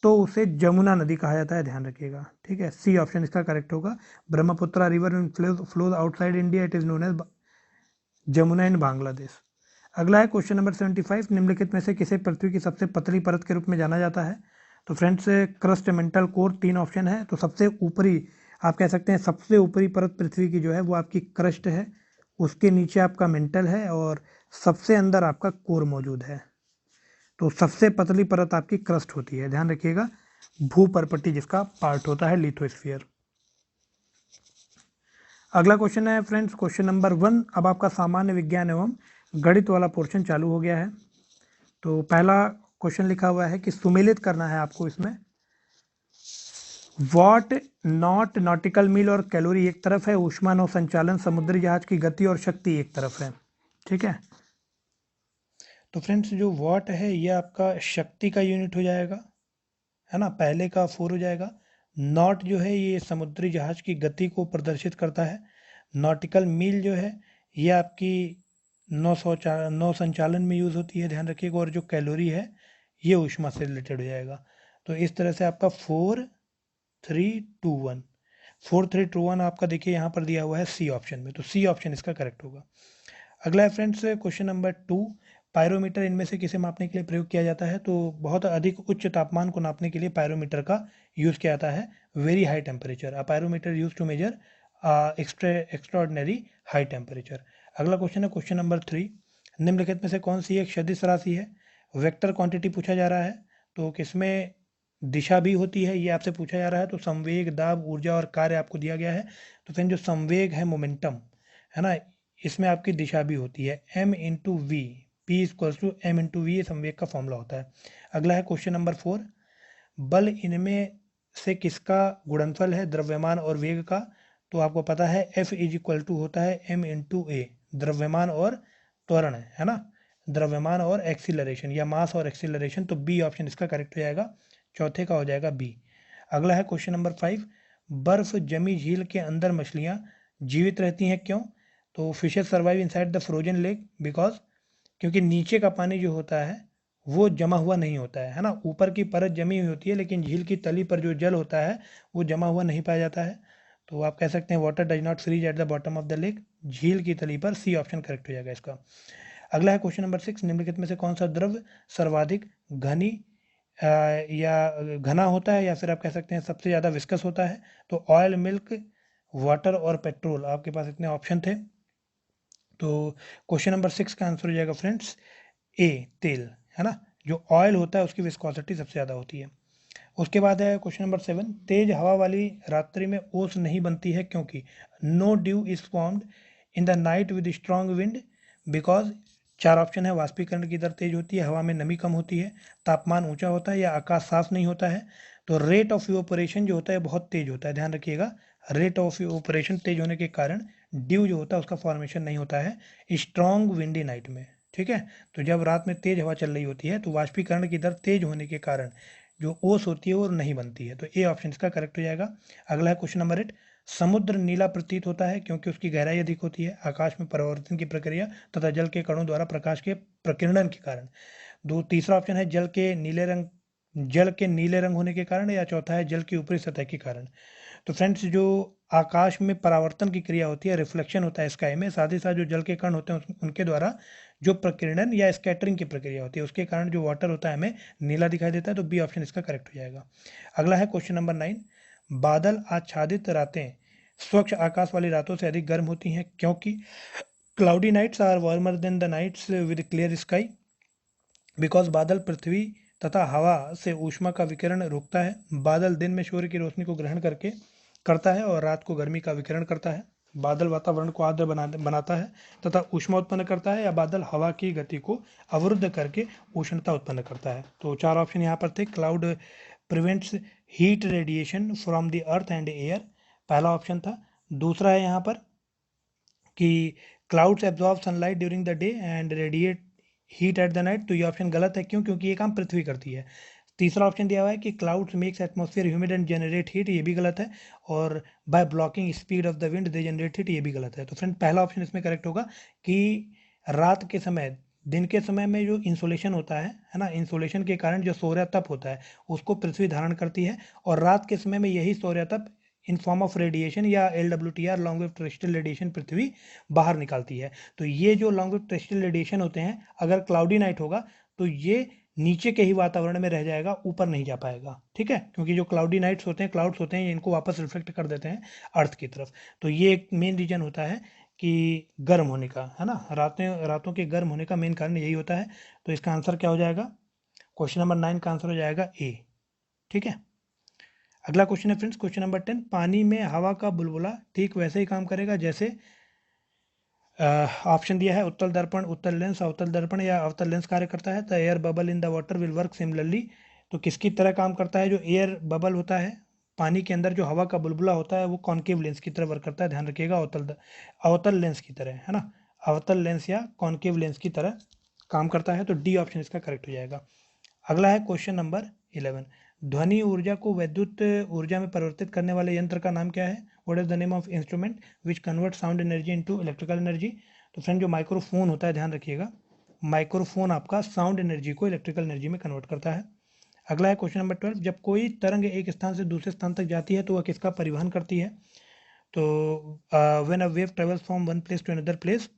तो उसे जमुना नदी कहा जाता है, ध्यान रखिएगा, ठीक है। सी ऑप्शन इसका करेक्ट होगा। Brahmaputra river flows outside India, it is known as Jamuna in Bangladesh. अगला है क्वेश्चन नंबर 75, निम्नलिखित में से किसे पृथ्वी की सबसे पतली परत के रूप में जाना जाता है। तो friends, crust, mental, core, 3 option है। तो सबसे ऊपरी आप कह सकते हैं सबसे ऊपरी परत पृथ्वी की जो है वो आपकी क्रस्ट है, उसके नीचे आपका मेंटल है और सबसे अंदर आपका कोर मौजूद है। तो सबसे पतली परत आपकी क्रस्ट होती है, ध्यान रखिएगा, भूपर्पटी जिसका पार्ट होता है लिथोस्फीयर। अगला क्वेश्चन है फ्रेंड्स क्वेश्चन नंबर 1। अब आपका सामान्य विज्ञान एवं गणित वाला पोर्शन चालू हो गया है। तो पहला क्वेश्चन लिखा हुआ है कि सुमेलित करना है आपको इसमें। वॉट, नॉट, नॉटिकल मील और कैलोरी एक तरफ है, ऊष्मा नौ संचालन, समुद्री जहाज की गति और शक्ति एक तरफ है, ठीक है। तो फ्रेंड्स, जो वॉट है ये आपका शक्ति का यूनिट हो जाएगा, है ना, पहले का 4 हो जाएगा। नॉट जो है ये समुद्री जहाज की गति को प्रदर्शित करता है। नॉटिकल मील जो है ये आपकी नौ संचालन में यूज़ होती है, ध्यान रखिएगा। और जो कैलोरी है ये ऊष्मा से रिलेटेड हो जाएगा। तो इस तरह से आपका 4 3 2 1 4 3 2 1 आपका देखिए यहाँ पर दिया हुआ है सी ऑप्शन में, तो सी ऑप्शन इसका करेक्ट होगा। अगला है फ्रेंड्स क्वेश्चन नंबर 2, पायरोमीटर इनमें से किसे मापने के लिए प्रयोग किया जाता है। तो बहुत अधिक उच्च तापमान को नापने के लिए पायरोमीटर का यूज़ किया जाता है। Very high temperature, a pyrometer use to measure extraordinary high temperature. अगला क्वेश्चन है क्वेश्चन नंबर 3, निम्नलिखित में से कौन सी एक सदिश राशि है। वेक्टर क्वांटिटी पूछा जा रहा है, तो किसमें दिशा भी होती है ये आपसे पूछा जा रहा है। तो संवेग, दाब, ऊर्जा और कार्य आपको दिया गया है। तो फिर जो संवेग है, मोमेंटम, है ना, इसमें आपकी दिशा भी होती है, m into v, p equals to m into v, ये संवेग का फॉर्मूला होता है। अगला है क्वेश्चन नंबर 4, बल इनमें से किसका गुणनफल है, द्रव्यमान और वेग का। तो आपको पता है F इज इक्वल टू होता है m इंटू ए, द्रव्यमान और त्वरण, है ना, द्रव्यमान और एक्सीलरेशन या मास और एक्सीलरेशन। तो बी ऑप्शन इसका करेक्ट हो जाएगा, चौथे का हो जाएगा बी। अगला है क्वेश्चन नंबर 5, बर्फ जमी झील के अंदर मछलियाँ जीवित रहती हैं, क्यों। तो fishes survive inside the frozen lake because, क्योंकि नीचे का पानी जो होता है वो जमा हुआ नहीं होता है ना, ऊपर की परत जमी हुई होती है, लेकिन झील की तली पर जो जल होता है वो जमा हुआ नहीं पाया जाता है। तो आप कह सकते हैं water does not freeze at the bottom of the lake, झील की तली पर, सी ऑप्शन करेक्ट हो जाएगा इसका। अगला है क्वेश्चन नंबर 6, निम्नलिखित में से कौन सा द्रव्य सर्वाधिक घनी या घना होता है, या फिर आप कह सकते हैं सबसे ज़्यादा विस्कस होता है। तो ऑयल, मिल्क, वाटर और पेट्रोल, आपके पास इतने ऑप्शन थे। तो क्वेश्चन नंबर 6 का आंसर हो जाएगा फ्रेंड्स ए, तेल, है ना, जो ऑयल होता है उसकी विस्कोसिटी सबसे ज़्यादा होती है। उसके बाद है क्वेश्चन नंबर 7, तेज हवा वाली रात्रि में ओस नहीं बनती है, क्योंकि no dew is formed in the night with strong wind because, 4 option है, वाष्पीकरण की दर तेज होती है, हवा में नमी कम होती है, तापमान ऊंचा होता है, या आकाश साफ नहीं होता है। तो रेट ऑफ इवेपोरेशन जो होता है बहुत तेज होता है, ध्यान रखिएगा, रेट ऑफ इवेपोरेशन तेज होने के कारण ड्यू जो होता है उसका फॉर्मेशन नहीं होता है स्ट्रॉन्ग विंडी नाइट में, ठीक है। तो जब रात में तेज हवा चल रही होती है तो वाष्पीकरण की दर तेज होने के कारण जो ओस होती है वो नहीं बनती है। तो ए ऑप्शन इसका करेक्ट हो जाएगा। अगला है क्वेश्चन नंबर 8, समुद्र नीला प्रतीत होता है क्योंकि उसकी गहराई अधिक होती है, आकाश में परावर्तन की प्रक्रिया तथा जल के कणों द्वारा प्रकाश के प्रकीर्णन के कारण। तीसरा ऑप्शन है जल के नीले रंग होने के कारण, या चौथा है जल की ऊपरी सतह के कारण। तो फ्रेंड्स, जो आकाश में परावर्तन की क्रिया होती है, रिफ्लेक्शन होता है स्काई में, साथ ही साथ जो जल के कण होते हैं उनके द्वारा जो प्रकीर्णन या स्कैटरिंग की प्रक्रिया होती है, उसके कारण जो वाटर होता है हमें नीला दिखाई देता है। तो बी ऑप्शन इसका करेक्ट हो जाएगा। अगला है क्वेश्चन नंबर 9, बादल आच्छादित रातें स्वच्छ आकाश वाली रातों से अधिक गर्म होती हैं, क्योंकि cloudy nights are warmer than the nights with clear sky because, बादल पृथ्वी तथा हवा से ऊष्मा का विकिरण रोकता है। बादल दिन में सूर्य की रोशनी को ग्रहण करता है और रात को गर्मी का विकिरण करता है। बादल वातावरण को आर्द्र बनाता है तथा ऊष्मा उत्पन्न करता है, या बादल हवा की गति को अवरुद्ध करके उष्णता उत्पन्न करता है। तो 4 ऑप्शन यहाँ पर थे, cloud prevents heat radiation from the earth and air, पहला ऑप्शन था। दूसरा है यहाँ पर कि clouds absorb sunlight during the day and radiate heat at the night, तो ये ऑप्शन गलत है। क्यों? क्योंकि ये काम पृथ्वी करती है। तीसरा ऑप्शन दिया हुआ है कि clouds makes atmosphere humid and generate heat, ये भी गलत है। और by blocking speed of the wind they generate heat, ये भी गलत है। तो फ्रेंड पहला ऑप्शन इसमें करेक्ट होगा कि रात के समय, दिन के समय में जो इंसोलेशन होता है ना, इंसोलेशन के कारण जो सूर्य तप होता है उसको पृथ्वी धारण करती है, और रात के समय में यही सूर्य तप इन फॉर्म ऑफ रेडिएशन या LWTR long wave terrestrial radiation पृथ्वी बाहर निकालती है। तो ये जो लॉन्ग वेव टेरेस्ट्रियल रेडिएशन होते हैं, अगर क्लाउडी नाइट होगा तो ये नीचे के ही वातावरण में रह जाएगा, ऊपर नहीं जा पाएगा, ठीक है। क्योंकि जो क्लाउडी नाइट्स होते हैं, क्लाउड्स होते हैं, इनको वापस रिफ्लेक्ट कर देते हैं अर्थ की तरफ। तो ये एक मेन रीजन होता है कि गर्म होने का, है ना, रातों के गर्म होने का मेन कारण यही होता है। तो इसका आंसर क्या हो जाएगा? क्वेश्चन नंबर 9 का आंसर हो जाएगा ए, ठीक है। अगला क्वेश्चन है फ्रेंड्स, क्वेश्चन नंबर 10, पानी में हवा का बुलबुला ठीक वैसे ही काम करेगा जैसे ऑप्शन दिया है उत्तल दर्पण, उत्तल लेंस, अवतल दर्पण या अवतल लेंस कार्य करता है। The air bubble in the water will work similarly, तो किसकी तरह काम करता है? जो एयर बबल होता है, पानी के अंदर जो हवा का बुलबुला होता है, वो कॉन्केव लेंस की तरह वर्क करता है। ध्यान रखिएगा, अवतल लेंस की तरह, है ना, अवतल लेंस या कॉन्केव लेंस की तरह काम करता है। तो डी ऑप्शन इसका करेक्ट हो जाएगा। अगला है क्वेश्चन नंबर 11, ध्वनि ऊर्जा को विद्युत ऊर्जा में परिवर्तित करने वाले यंत्र का नाम क्या है? What is the name of instrument which convert sound energy into electrical energy? तो फ्रेंड जो माइक्रोफोन होता है, ध्यान रखिएगा, माइक्रोफोन आपका साउंड एनर्जी को इलेक्ट्रिकल एनर्जी में कन्वर्ट करता है। अगला है क्वेश्चन नंबर 12, जब कोई तरंग एक स्थान से दूसरे स्थान तक जाती है तो वह किसका परिवहन करती है? तो when a wave travels from one place to another place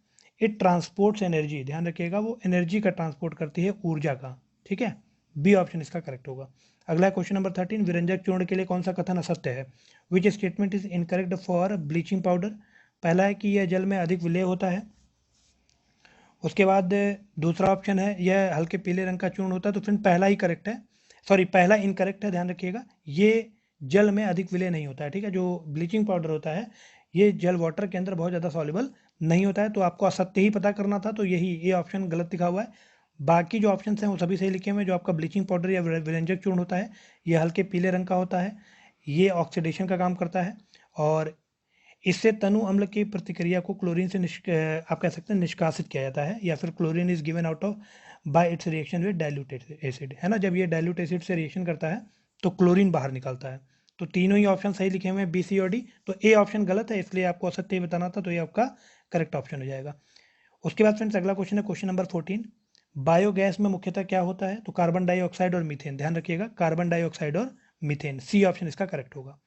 it transports energy, ध्यान रखिएगा, वो एनर्जी का ट्रांसपोर्ट करती है, ऊर्जा का, ठीक है। बी ऑप्शन इसका करेक्ट होगा। अगला क्वेश्चन नंबर 13, विरंजक चूर्ण के लिए कौन सा कथन असत्य है? Which statement is incorrect for bleaching powder? पहला है कि यह जल में अधिक विलेय होता है। उसके बाद दूसरा ऑप्शन है यह हल्के पीले रंग का चूर्ण होता है। तो फ्रेंड पहला ही करेक्ट है, सॉरी पहला इनकरेक्ट है, ध्यान रखिएगा, ये जल में अधिक विलेय नहीं होता है, ठीक है। जो ब्लीचिंग पाउडर होता है ये जल वाटर के अंदर बहुत ज़्यादा सॉल्युबल नहीं होता है। तो आपको असत्य ही पता करना था, तो यही ये ऑप्शन गलत दिखा हुआ है। बाकी जो ऑप्शन हैं वो सभी सही लिखे हुए हैं। जो आपका ब्लीचिंग पाउडर या विरंजक चूर्ण होता है ये हल्के पीले रंग का होता है, ये ऑक्सीडेशन का काम करता है, और इससे तनु अम्ल की प्रतिक्रिया को क्लोरीन से आप कह सकते हैं निष्कासित किया जाता है, या फिर chlorine is given out of bye it's reaction with dilute acid, है ना। जब ये डाइल्यूट एसिड से रिएक्शन करता है तो क्लोरीन बाहर निकलता है। तो तीनों ही ऑप्शन सही लिखे हुए हैं, बी, सी और डी। तो ए ऑप्शन गलत है, इसलिए आपको असत्य ही बताना था, तो ये आपका करेक्ट ऑप्शन हो जाएगा। उसके बाद फ्रेंड्स अगला क्वेश्चन है क्वेश्चन नंबर 14, बायोगैस में मुख्यतः क्या होता है? तो कार्बन डाइऑक्साइड और मीथेन, ध्यान रखिएगा, कार्बन डाइऑक्साइड और मीथेन, सी ऑप्शन इसका करेक्ट होगा।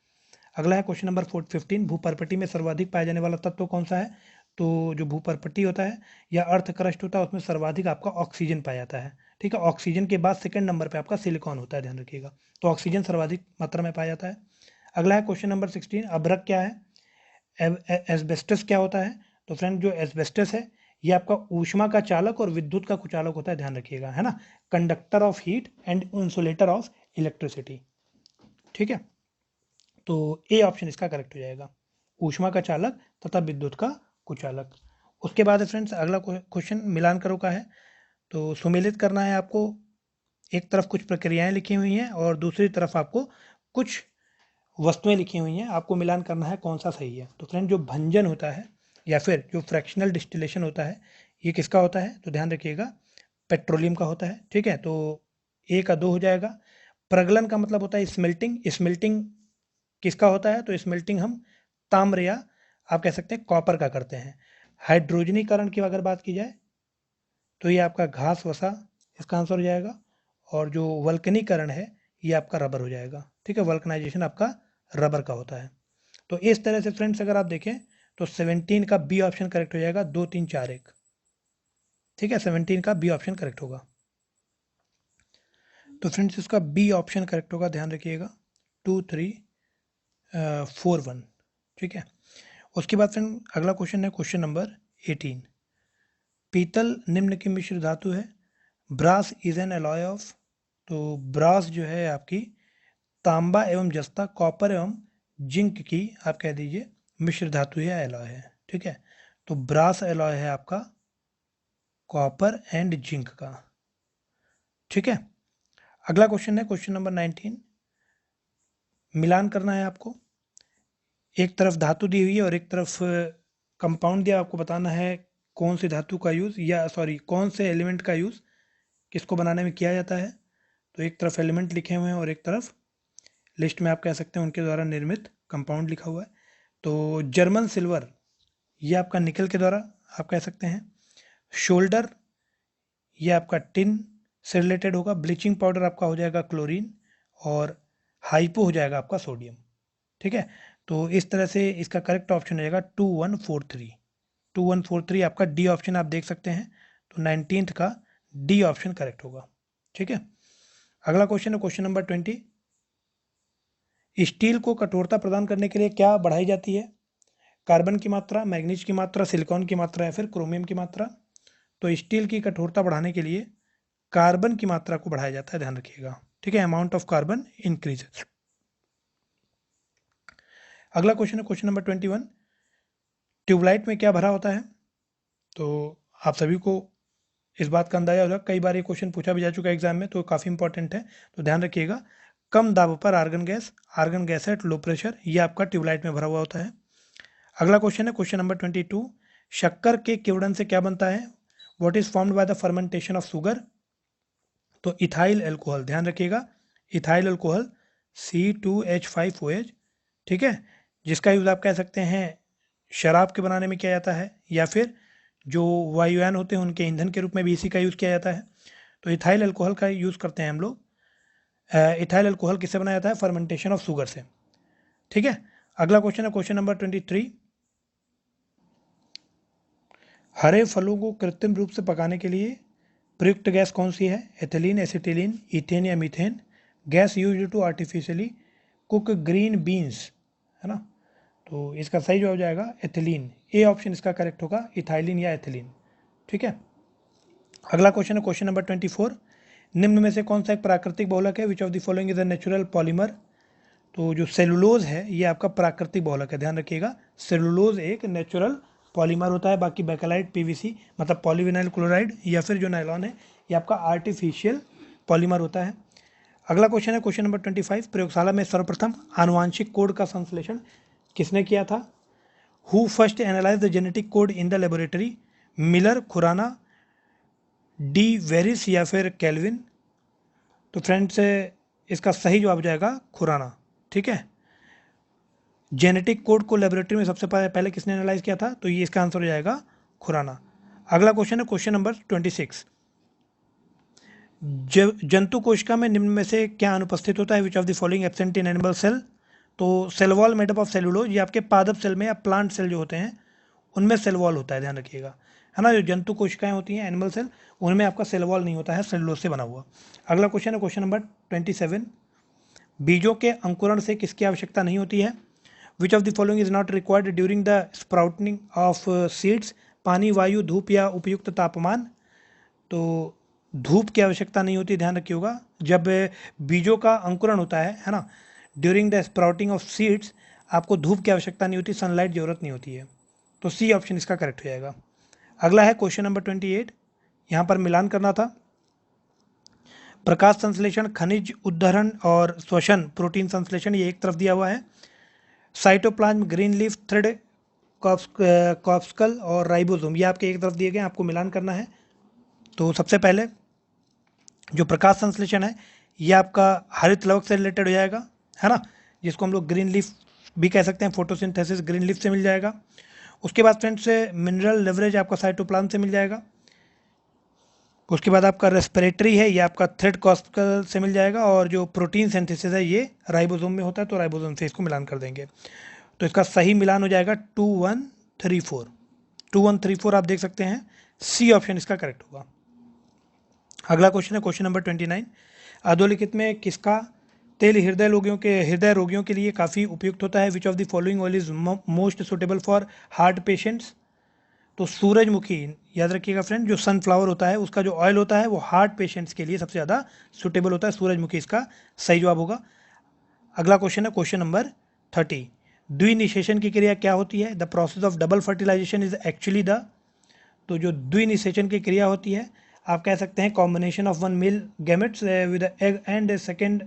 अगला है क्वेश्चन नंबर 15, भूपर्पटी में सर्वाधिक पाया जाने वाला तत्व कौन सा है? तो जो भूपर्पटी होता है या अर्थ क्रस्ट होता है उसमें सर्वाधिक आपका ऑक्सीजन पाया जाता है, ठीक है। ऑक्सीजन के बाद सेकंड नंबर पे आपका सिलिकॉन होता है, ध्यान रखिएगा। तो ऑक्सीजन सर्वाधिक मात्रा में पाया जाता है। अगला है क्वेश्चन नंबर 16, अभ्रक क्या है? एस्बेस्टस क्या होता है? तो फ्रेंड जो एस्बेस्टस है ये आपका ऊष्मा का चालक और विद्युत का कुचालक होता है, ध्यान रखिएगा, है ना, conductor of heat and insulator of electricity, ठीक है। तो ए ऑप्शन इसका करेक्ट हो जाएगा, ऊष्मा का चालक तथा विद्युत का कुचालक। उसके बाद फ्रेंड्स अगला क्वेश्चन मिलान करो का है। तो सुमेलित करना है आपको, एक तरफ कुछ प्रक्रियाएं लिखी हुई हैं और दूसरी तरफ आपको कुछ वस्तुएं लिखी हुई हैं, आपको मिलान करना है कौन सा सही है। तो फ्रेंड जो भंजन होता है या फिर जो फ्रैक्शनल डिस्टिलेशन होता है ये किसका होता है? तो ध्यान रखिएगा, पेट्रोलियम का होता है, ठीक है। तो ए का 2 हो जाएगा। प्रगलन का मतलब होता है स्मेल्टिंग, स्मेल्टिंग किसका होता है? तो स्मेल्टिंग हम ताम्र या आप कह सकते हैं कॉपर का करते हैं। हाइड्रोजनीकरण की अगर बात की जाए तो ये आपका घास वसा इसका आंसर हो जाएगा, और जो वल्कनीकरण है ये आपका रबर हो जाएगा, ठीक है। वल्कनाइजेशन आपका रबर का होता है। तो इस तरह से फ्रेंड्स अगर आप देखें तो 17 का बी ऑप्शन करेक्ट हो जाएगा, 2 3 4 1, ठीक है। 17 का बी ऑप्शन करेक्ट होगा। तो फ्रेंड्स इसका बी ऑप्शन करेक्ट होगा, ध्यान रखिएगा, 2 3 4 1, ठीक है। उसके बाद फ्रेंड अगला क्वेश्चन है क्वेश्चन नंबर 18, पीतल निम्न की मिश्र धातु है, brass is an alloy of. तो ब्रास जो है आपकी तांबा एवं जस्ता, कॉपर एवं जिंक की आप कह दीजिए मिश्र धातु या एलॉय है, ठीक है। तो ब्रास एलॉय है आपका कॉपर एंड जिंक का, ठीक है। अगला क्वेश्चन है क्वेश्चन नंबर 19, मिलान करना है आपको। एक तरफ धातु दी हुई है और एक तरफ कंपाउंड दिया, आपको बताना है कौन सी धातु का यूज़ या सॉरी कौन से एलिमेंट का यूज़ किसको बनाने में किया जाता है। तो एक तरफ एलिमेंट लिखे हुए हैं और एक तरफ लिस्ट में आप कह सकते हैं उनके द्वारा निर्मित कंपाउंड लिखा हुआ है। तो जर्मन सिल्वर ये आपका निकल के द्वारा आप कह सकते हैं। शोल्डर ये आपका टिन से रिलेटेड होगा। ब्लीचिंग पाउडर आपका हो जाएगा क्लोरीन और हाइपो हो जाएगा आपका सोडियम। ठीक है, तो इस तरह से इसका करेक्ट ऑप्शन हो जाएगा 2143। 2143 आपका डी ऑप्शन आप देख सकते हैं। तो 19th का डी ऑप्शन करेक्ट होगा। ठीक है, अगला क्वेश्चन है क्वेश्चन नंबर 20। स्टील को कठोरता प्रदान करने के लिए क्या बढ़ाई जाती है? कार्बन की मात्रा, मैग्नीज की मात्रा, सिलिकॉन की मात्रा या फिर क्रोमियम की मात्रा। तो स्टील की कठोरता बढ़ाने के लिए कार्बन की मात्रा को बढ़ाया जाता है, ध्यान रखिएगा। ठीक है, अमाउंट ऑफ कार्बन इंक्रीजेस। अगला क्वेश्चन है क्वेश्चन नंबर 21। ट्यूबलाइट में क्या भरा होता है? तो आप सभी को इस बात का अंदाजा होगा, कई बार ये क्वेश्चन पूछा भी जा चुका है एग्जाम में, तो काफ़ी इंपॉर्टेंट है, तो ध्यान रखिएगा। कम दाब पर argon gas at low pressure, ये आपका ट्यूबलाइट में भरा हुआ होता है। अगला क्वेश्चन है क्वेश्चन नंबर 22। शक्कर के किवड़न से क्या बनता है? What is formed by the fermentation of sugar? तो इथाइल एल्कोहल, ध्यान रखिएगा, इथाइल एल्कोहल C2H5OH। ठीक है, जिसका यूज़ आप कह सकते हैं शराब के बनाने में किया जाता है या फिर जो वायुयान होते हैं उनके ईंधन के रूप में भी इसी का यूज़ किया जाता है। तो इथाइल एल्कोहल का यूज़ करते हैं हम लोग। इथाइल एल्कोहल किससे बनाया जाता है? फर्मेंटेशन ऑफ शुगर से। ठीक है, अगला क्वेश्चन है क्वेश्चन नंबर 23। हरे फलों को कृत्रिम रूप से पकाने के लिए प्रयुक्त गैस कौन सी है? एथिलीन, एसिटिलीन, इथेन या methane. Gas used to artificially cook green beans, है ना। तो इसका सही जवाब हो जाएगा एथिलीन। ए ऑप्शन इसका करेक्ट होगा, इथाइलिन या एथिलीन। ठीक है, अगला क्वेश्चन है क्वेश्चन नंबर 24। निम्न में से कौन सा एक प्राकृतिक बहुलक है? Which of the following is a natural polymer? तो जो सेलुलोज है ये आपका प्राकृतिक बहुलक है, ध्यान रखिएगा। सेलुलोज एक नेचुरल पॉलीमर होता है, बाकी बेकेलाइट, पीवीसी मतलब पॉलीविनाइल क्लोराइड या फिर जो नायलॉन है ये आपका आर्टिफिशियल पॉलीमर होता है। अगला क्वेश्चन है क्वेश्चन नंबर 25। प्रयोगशाला में सर्वप्रथम आनुवांशिक कोड का संश्लेषण किसने किया था? Who first analyse the genetic code in the laboratory? Miller, Khorana, de Vries या फिर कैल्विन? तो फ्रेंड्स इसका सही जवाब हो जाएगा खुराना। ठीक है, जेनेटिक कोड को लेबोरेटरी में सबसे पहले किसने एनालाइज किया था? तो ये इसका आंसर हो जाएगा खुराना। अगला क्वेश्चन है क्वेश्चन नंबर 26। जंतु कोशिका में निम्न में से क्या अनुपस्थित होता है? Which of the following absent in animal cell? तो cell wall made up of cellulose, ये आपके पादप सेल में या प्लांट सेल जो होते हैं उनमें सेल वॉल होता है, ध्यान रखिएगा, है ना। जो जंतु कोशिकाएं होती हैं एनिमल सेल, उनमें आपका सेल वॉल नहीं होता है, सेलुलोज से बना हुआ। अगला क्वेश्चन है क्वेश्चन नंबर 27। बीजों के अंकुरण से किसकी आवश्यकता नहीं होती है? Which of the following is not required during the sprouting of seeds? पानी, वायु, धूप या उपयुक्त तापमान? तो धूप की आवश्यकता नहीं होती, ध्यान रखिएगा। जब बीजों का अंकुरण होता है ना, during the sprouting of seeds आपको धूप की आवश्यकता नहीं होती, सनलाइट जरूरत नहीं होती है। तो सी ऑप्शन इसका करेक्ट हो जाएगा। अगला है क्वेश्चन नंबर 28। यहाँ पर मिलान करना था। प्रकाश संश्लेषण, खनिज उद्धरण और श्वसन, प्रोटीन संश्लेषण, ये एक तरफ दिया हुआ है। Cytoplasm, green leaf, thread, corpuscle और राइबोसोम, ये आपके एक तरफ दिए गए, आपको मिलान करना है। तो सबसे पहले जो प्रकाश संश्लेषण है ये आपका हरित लवक से रिलेटेड हो जाएगा, है ना, जिसको हम लोग ग्रीन लीफ भी कह सकते हैं, फोटोसिंथेसिस ग्रीन लीफ से मिल जाएगा। उसके बाद फ्रेंड्स मिनरल लेवरेज आपका साइटोप्लाज्म से मिल जाएगा। उसके बाद आपका रेस्पिरेटरी है ये आपका थ्रेड कॉर्पस्कल से मिल जाएगा, और जो प्रोटीन सिंथेसिस है ये राइबोसोम में होता है, तो राइबोसोम से इसको मिलान कर देंगे। तो इसका सही मिलान हो जाएगा 2134। 2134 आप देख सकते हैं, सी ऑप्शन इसका करेक्ट होगा। अगला क्वेश्चन है क्वेश्चन नंबर 29। अधोलिखित में किसका तेल हृदय रोगियों के लिए काफ़ी उपयुक्त होता है? Which of the following oil is most suitable for heart patients? तो सूरजमुखी, याद रखिएगा फ्रेंड, जो सनफ्लावर होता है उसका जो ऑयल होता है वो हार्ट पेशेंट्स के लिए सबसे ज़्यादा सुटेबल होता है, सूरजमुखी इसका सही जवाब होगा। अगला क्वेश्चन है क्वेश्चन नंबर 30। द्विनिषेचन की क्रिया क्या होती है? The process of double fertilisation is actually the, तो जो द्विनिषेचन की क्रिया होती है आप कह सकते हैं combination of one male gametes with egg and second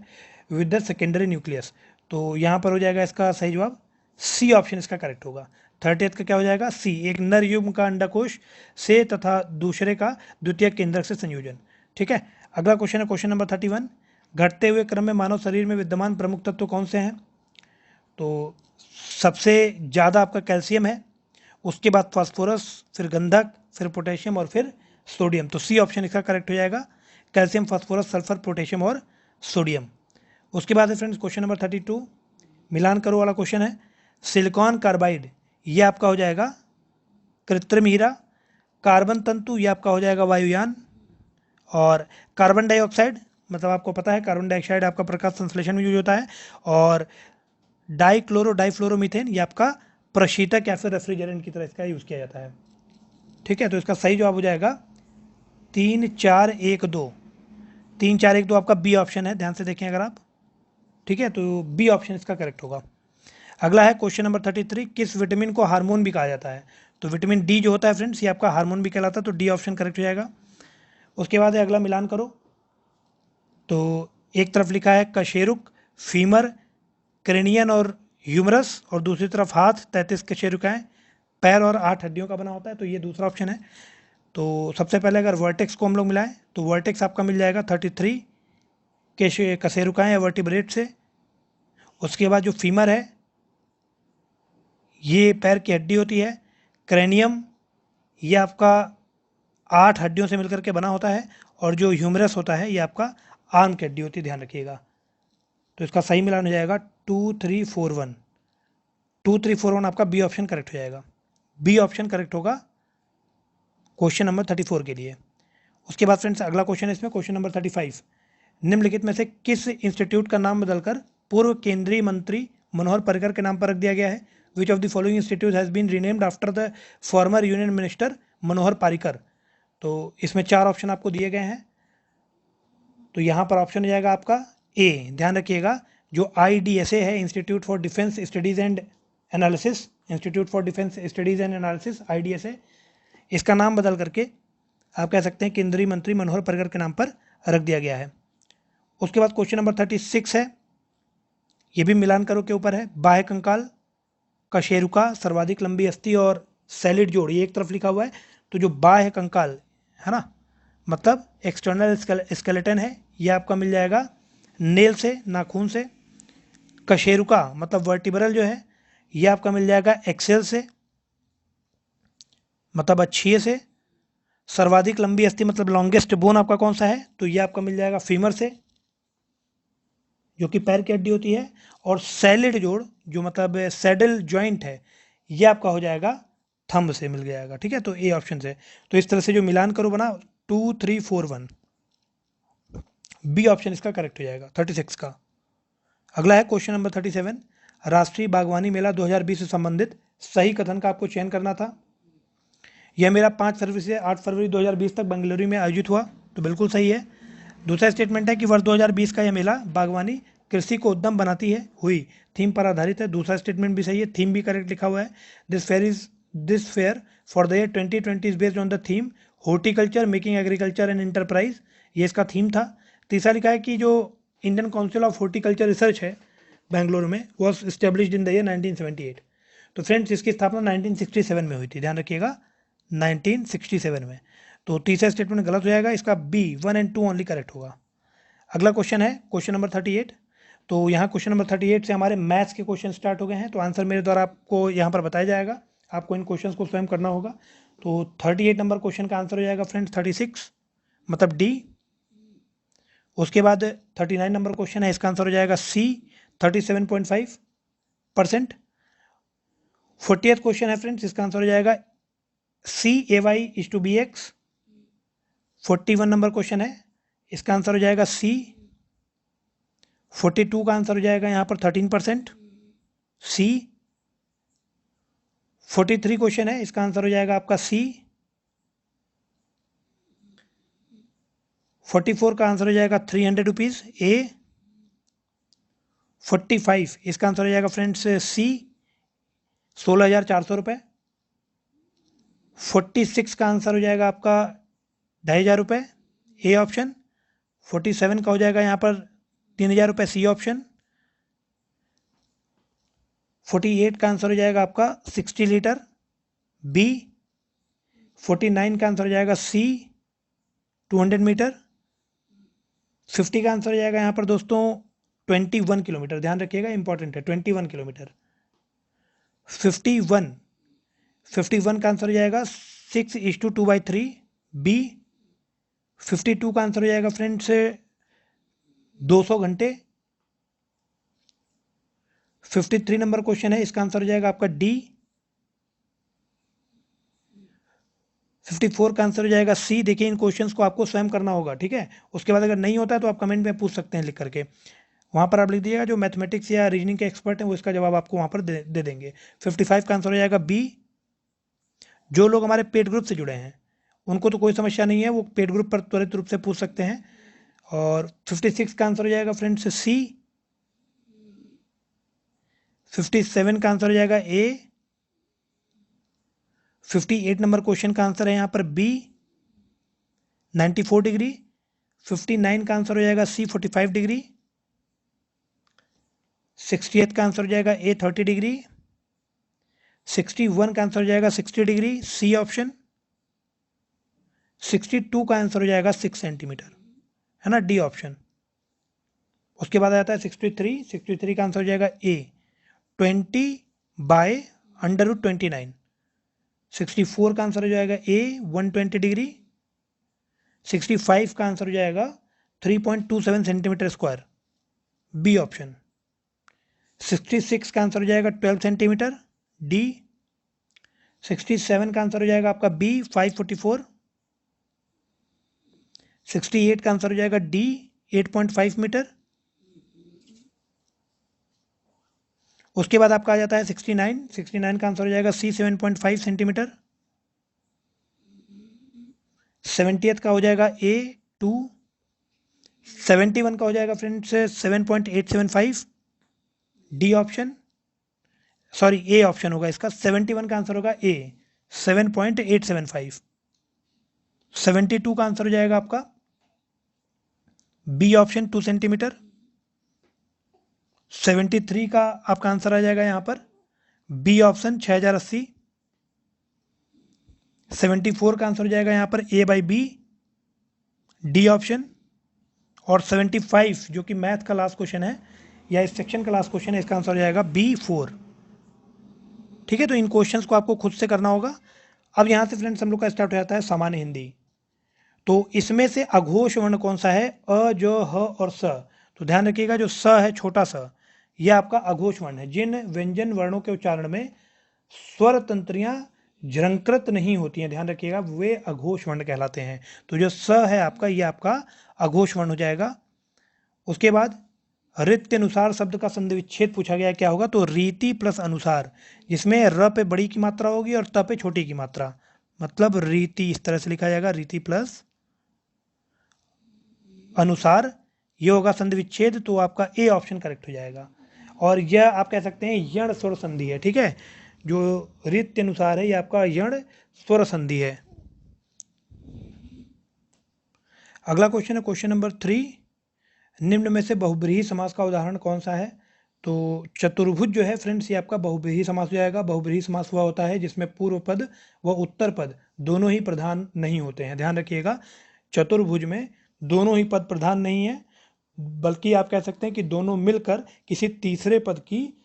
with the secondary nucleus. तो यहाँ पर हो जाएगा इसका सही जवाब सी ऑप्शन इसका करेक्ट होगा। 30th का क्या हो जाएगा सी, एक नर युग्म का अंडाकोश से तथा दूसरे का द्वितीयक केंद्रक से संयोजन। ठीक है, अगला क्वेश्चन है क्वेश्चन नंबर 31, घटते हुए क्रम में मानव शरीर में विद्यमान प्रमुख तत्व कौन से हैं? तो सबसे ज़्यादा आपका कैल्शियम है, उसके बाद फास्फोरस, फिर गंधक, फिर पोटेशियम और फिर सोडियम। तो सी ऑप्शन इसका करेक्ट हो जाएगा, कैल्शियम, फास्फोरस, सल्फर, पोटेशियम और सोडियम। उसके बाद है फ्रेंड्स क्वेश्चन नंबर 32, मिलान करो वाला क्वेश्चन है। सिलिकॉन कार्बाइड ये आपका हो जाएगा कृत्रिम हीरा, कार्बन तंतु ये आपका हो जाएगा वायुयान, और कार्बन डाइऑक्साइड मतलब आपको पता है कार्बन डाइऑक्साइड आपका प्रकाश संश्लेषण में यूज होता है, और डाइफ्लोरोमीथेन ये आपका प्रशीतक या फिर रेफ्रिजरेंट की तरह इसका यूज़ किया जाता है। ठीक है, तो इसका सही जवाब हो जाएगा 3 4 1 2। 3 4 1 2 आपका बी ऑप्शन है, ध्यान से देखें अगर आप। ठीक है, तो बी ऑप्शन इसका करेक्ट होगा। अगला है क्वेश्चन नंबर 33, किस विटामिन को हार्मोन भी कहा जाता है? तो विटामिन डी जो होता है फ्रेंड्स ये आपका हार्मोन भी कहलाता है, तो डी ऑप्शन करेक्ट हो जाएगा। उसके बाद है अगला मिलान करो, तो एक तरफ लिखा है कशेरुक, फीमर, क्रेनियन और ह्यूमरस, और दूसरी तरफ हाथ 33 कशेरुकाएं, पैर और 8 हड्डियों का बना होता है, तो ये दूसरा ऑप्शन है। तो सबसे पहले अगर वर्टेक्स को हम लोग मिलाएं तो वर्टेक्स आपका मिल जाएगा 33 कशेरुकाएं या वर्टिब्रेट से। उसके बाद जो फीमर है ये पैर की हड्डी होती है, क्रेनियम ये आपका 8 हड्डियों से मिलकर के बना होता है, और जो ह्यूमरस होता है ये आपका आर्म की हड्डी होती है, ध्यान रखिएगा। तो इसका सही मिलान हो जाएगा 2 3 4 1। 2 3 4 1 आपका बी ऑप्शन करेक्ट हो जाएगा। बी ऑप्शन करेक्ट होगा क्वेश्चन नंबर 34 के लिए। उसके बाद फ्रेंड्स अगला क्वेश्चन है इसमें क्वेश्चन नंबर 35, निम्नलिखित में से किस इंस्टीट्यूट का नाम बदलकर पूर्व केंद्रीय मंत्री मनोहर पर्रिकर के नाम पर रख दिया गया है? Which of the following institute has been renamed after the former union minister Manohar Parrikar. तो इसमें 4 ऑप्शन आपको दिए गए हैं, तो यहाँ पर ऑप्शन हो जाएगा आपका ए। ध्यान रखिएगा, जो IDSA है, institute for defence studies and analysis, institute for defence studies and analysis IDSA, इसका नाम बदल करके आप कह सकते हैं केंद्रीय मंत्री मनोहर पर्रिकर के नाम पर रख दिया गया है। उसके बाद क्वेश्चन नंबर 36 है, ये भी मिलान करो के ऊपर है। बाह्य कंकाल, कशेरुका, सर्वाधिक लंबी अस्थि और सैलिड जोड़, ये एक तरफ लिखा हुआ है। तो जो बाह्य कंकाल है ना, मतलब एक्सटर्नल स्केलेटन है, ये आपका मिल जाएगा नेल से, नाखून से। कशेरुका मतलब वर्टिब्रल जो है ये आपका मिल जाएगा एक्सेल से, मतलब अच्छिए से। सर्वाधिक लंबी अस्थि मतलब लॉन्गेस्ट बोन आपका कौन सा है? तो ये आपका मिल जाएगा फीमर से, जो कि पैर की हड्डी होती है। और सैलिड जोड़ जो मतलब सैडल जॉइंट है ये आपका हो जाएगा थंब से मिल जाएगा। ठीक है, तो ए ऑप्शन से। तो इस तरह से जो मिलान करो बना 2 3 4 1, बी ऑप्शन इसका करेक्ट हो जाएगा 36 का। अगला है क्वेश्चन नंबर 37, राष्ट्रीय बागवानी मेला 2020 से संबंधित सही कथन का आपको चयन करना था। यह मेरा 5 फरवरी से 8 फरवरी 2020 तक बेंगलुरु में आयोजित हुआ, तो बिल्कुल सही है। दूसरा स्टेटमेंट है कि वर्ष 2020 का यह मेला बागवानी कृषि को उद्यम बनाती है हुई थीम पर आधारित है, दूसरा स्टेटमेंट भी सही है, थीम भी करेक्ट लिखा हुआ है। This fair for the year 2020 is based on the theme horticulture making agriculture and enterprise, ये इसका थीम था। तीसरा लिखा है कि जो Indian council of horticulture research है बेंगलुरु में, was established in the year 1978। तो फ्रेंड्स इसकी स्थापना 1967 में हुई थी, ध्यान रखिएगा 1967 में। तो तीसरा स्टेटमेंट गलत हो जाएगा, इसका बी 1 और 2 ओनली करेक्ट होगा। अगला क्वेश्चन है क्वेश्चन नंबर 38। तो यहाँ क्वेश्चन नंबर 38 से हमारे मैथ्स के क्वेश्चन स्टार्ट हो गए हैं, तो आंसर मेरे द्वारा आपको यहाँ पर बताया जाएगा, आपको इन क्वेश्चंस को स्वयं करना होगा। तो 38 नंबर क्वेश्चन का आंसर हो जाएगा फ्रेंड्स 36 मतलब डी। उसके बाद 39 नंबर क्वेश्चन है, इसका आंसर हो जाएगा सी 37.5%। 40th क्वेश्चन है फ्रेंड्स, इसका आंसर हो जाएगा सी AY/BX। 41 नंबर क्वेश्चन है, इसका आंसर हो जाएगा सी। 42 का आंसर हो जाएगा यहाँ पर 13% सी। 43 क्वेश्चन है, इसका आंसर हो जाएगा आपका सी। 44 का आंसर हो जाएगा 300 रुपीज़ ए। 45 इसका आंसर हो जाएगा फ्रेंड्स सी 16,400 रुपये। 46 का आंसर हो जाएगा आपका 2,500 रुपये ए ऑप्शन। 47 का हो जाएगा यहाँ पर 3,000 रुपये सी ऑप्शन। 48 का आंसर हो जाएगा आपका 60 लीटर, बी। 49 का आंसर हो जाएगा सी 200 मीटर। 50 का आंसर हो जाएगा यहाँ पर दोस्तों 21 किलोमीटर, ध्यान रखिएगा इंपॉर्टेंट है, 21 किलोमीटर। 51 का आंसर हो जाएगा 6:2/3, बी। 52 का आंसर हो जाएगा फ्रेंड्स 200 घंटे। 53 नंबर क्वेश्चन है, इसका आंसर हो जाएगा आपका डी। 54 का आंसर हो जाएगा सी। देखिए इन क्वेश्चंस को आपको स्वयं करना होगा, ठीक है। उसके बाद अगर नहीं होता है तो आप कमेंट में पूछ सकते हैं लिख करके, वहाँ पर आप लिख दीजिएगा, जो मैथमेटिक्स या रीजनिंग के एक्सपर्ट हैं वो इसका जवाब आपको वहाँ पर दे देंगे। 55 का आंसर हो जाएगा बी। जो लोग हमारे पेड ग्रुप से जुड़े हैं उनको तो कोई समस्या नहीं है, वो पेड ग्रुप पर त्वरित रूप से पूछ सकते हैं। और 56 का आंसर हो जाएगा फ्रेंड्स सी। 57 का आंसर हो जाएगा ए। 58 नंबर क्वेश्चन का आंसर है यहाँ पर बी 94 डिग्री। 59 का आंसर हो जाएगा सी 45 डिग्री। 68 का आंसर हो जाएगा ए 30 डिग्री। 61 का आंसर हो जाएगा 60 डिग्री, सी ऑप्शन। 62 का आंसर हो जाएगा 6 सेंटीमीटर, है ना, डी ऑप्शन। उसके बाद आता है 63 का आंसर हो जाएगा ए 20/√29। 64 का आंसर हो जाएगा ए 120 डिग्री। 65 का आंसर हो जाएगा 3.27 सेंटीमीटर स्क्वायर, बी ऑप्शन। 66 का आंसर हो जाएगा 12 सेंटीमीटर, डी। 67 का आंसर हो जाएगा आपका बी 544। 68 का आंसर हो जाएगा डी 8.5 मीटर। उसके बाद आपका आ जाता है 69 का आंसर हो जाएगा सी 7.5 सेंटीमीटर। 70th का हो जाएगा ए 2। 71 का हो जाएगा friends 7.875, D option, sorry A option होगा इसका। 71 का आंसर होगा ए 7.875। 72 का आंसर हो जाएगा आपका बी ऑप्शन 2 सेंटीमीटर। 73 का आपका आंसर आ जाएगा यहाँ पर बी ऑप्शन 6080। 74 का आंसर हो जाएगा यहाँ पर A/B, डी ऑप्शन। और 75 जो कि मैथ का लास्ट क्वेश्चन है या इस सेक्शन का लास्ट क्वेश्चन है, इसका आंसर हो जाएगा B4। ठीक है, तो इन क्वेश्चंस को आपको खुद से करना होगा। अब यहाँ से फ्रेंड्स हम लोग का स्टार्ट हो जाता है सामान्य हिंदी। तो इसमें से अघोष वर्ण कौन सा है, अ, ज, ह और स। तो ध्यान रखिएगा जो स है छोटा सा, यह आपका अघोष वर्ण है। जिन व्यंजन वर्णों के उच्चारण में स्वर तंत्रियां झरंकृत नहीं होती हैं, ध्यान रखिएगा, वे अघोष वर्ण कहलाते हैं। तो जो स है आपका, ये आपका अघोष वर्ण हो जाएगा। उसके बाद रीति अनुसार शब्द का संधि विच्छेद पूछा गया, क्या होगा, तो रीति प्लस अनुसार, जिसमें र पे बड़ी की मात्रा होगी और त पे छोटी की मात्रा, मतलब रीति, इस तरह से लिखा जाएगा, रीति प्लस अनुसार, ये होगा संधि विच्छेद। तो आपका ए ऑप्शन करेक्ट हो जाएगा। और यह आप कह सकते हैं यण स्वर संधि है, ठीक है। जो रीति अनुसार है ये आपका यण स्वर संधि है। अगला क्वेश्चन है क्वेश्चन नंबर 3। निम्न में से बहुब्रीहि समास का उदाहरण कौन सा है। तो चतुर्भुज जो है फ्रेंड्स, ये आपका बहुब्रीहि समास हो जाएगा। बहुब्रीहि समास वह होता है जिसमें पूर्व पद व उत्तर पद दोनों ही प्रधान नहीं होते हैं। ध्यान रखिएगा, चतुर्भुज में दोनों ही पद प्रधान नहीं है, बल्कि आप कह सकते हैं कि दोनों मिलकर किसी तीसरे पद की